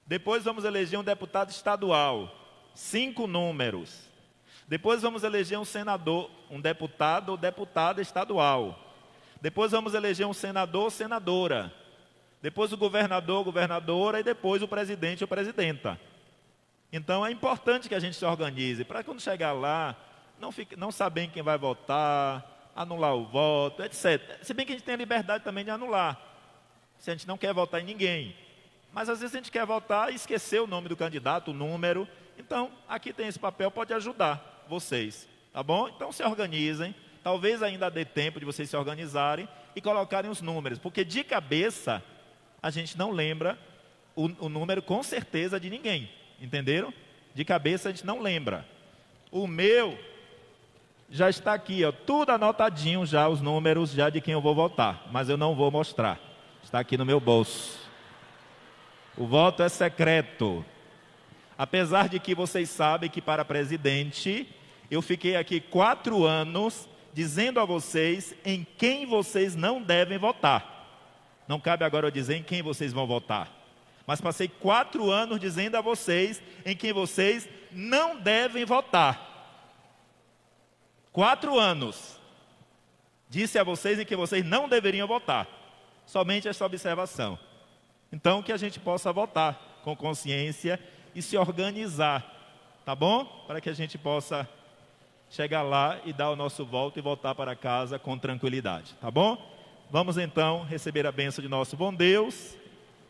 Depois vamos eleger um deputado estadual, 5 números. Depois vamos eleger um senador, um deputado ou deputada estadual. Depois vamos eleger um senador ou senadora. Depois o governador, governadora e depois o presidente ou presidenta. Então é importante que a gente se organize, para quando chegar lá, não saber quem vai votar, anular o voto, etc. Se bem que a gente tem a liberdade também de anular, se a gente não quer votar em ninguém. Mas às vezes a gente quer votar e esquecer o nome do candidato, o número. Então, aqui tem esse papel, pode ajudar vocês, tá bom? Então se organizem, talvez ainda dê tempo de vocês se organizarem e colocarem os números, porque de cabeça a gente não lembra o número com certeza de ninguém. Entenderam? De cabeça a gente não lembra. O meu já está aqui, ó, tudo anotadinho já, os números já de quem eu vou votar. Mas eu não vou mostrar. Está aqui no meu bolso. O voto é secreto. Apesar de que vocês sabem que para presidente, eu fiquei aqui 4 anos dizendo a vocês em quem vocês não devem votar. Não cabe agora eu dizer em quem vocês vão votar. Mas passei 4 anos dizendo a vocês em quem vocês não devem votar. 4 anos. disse a vocês em que vocês não deveriam votar. Somente essa observação. Então, que a gente possa votar com consciência e se organizar, tá bom? Para que a gente possa chegar lá e dar o nosso voto e voltar para casa com tranquilidade, tá bom? Vamos então receber a bênção de nosso bom Deus,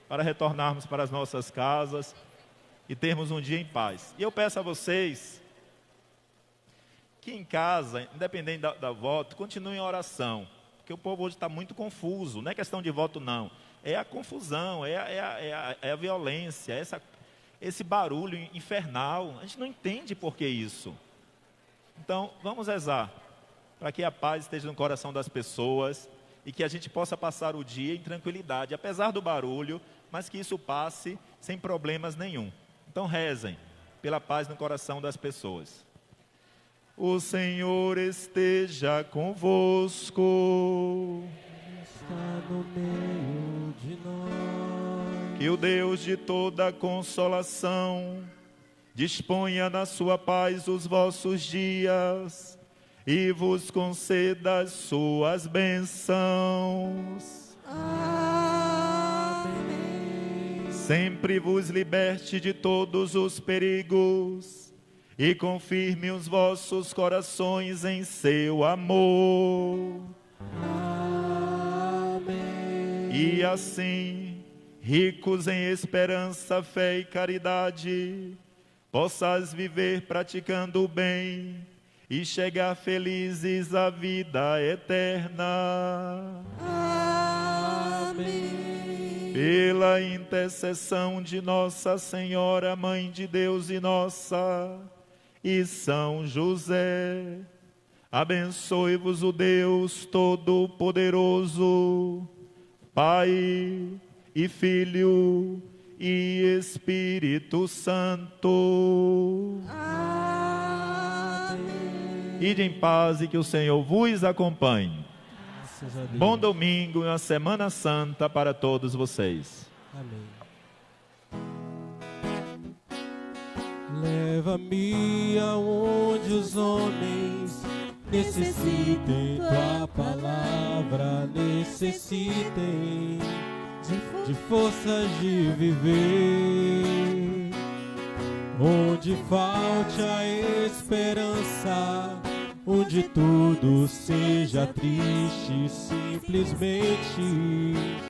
para retornarmos para as nossas casas e termos um dia em paz. E eu peço a vocês que em casa, independente da voto, continuem em oração, porque o povo hoje está muito confuso, não é questão de voto não, é a confusão, é a violência, esse barulho infernal, a gente não entende por que isso. Então, vamos rezar, para que a paz esteja no coração das pessoas e que a gente possa passar o dia em tranquilidade, apesar do barulho, mas que isso passe sem problemas nenhum. Então, rezem pela paz no coração das pessoas. O Senhor esteja convosco. Está no meio de nós. Que o Deus de toda consolação disponha na sua paz os vossos dias e vos conceda as suas bênçãos. Amém. Sempre vos liberte de todos os perigos e confirme os vossos corações em seu amor. Amém. E assim, ricos em esperança, fé e caridade, possas viver praticando o bem e chegar felizes à vida eterna. Amém. Pela intercessão de Nossa Senhora, Mãe de Deus e nossa, e São José, abençoe-vos o Deus Todo-Poderoso, Pai e Filho e Espírito Santo. Amém. Ide em paz e que o Senhor vos acompanhe. Graças a Deus. Bom domingo e uma Semana Santa para todos vocês. Amém. Leva-me aonde os homens necessitem, tua palavra necessitem de forças de viver, onde falte a esperança, onde tudo seja triste, simplesmente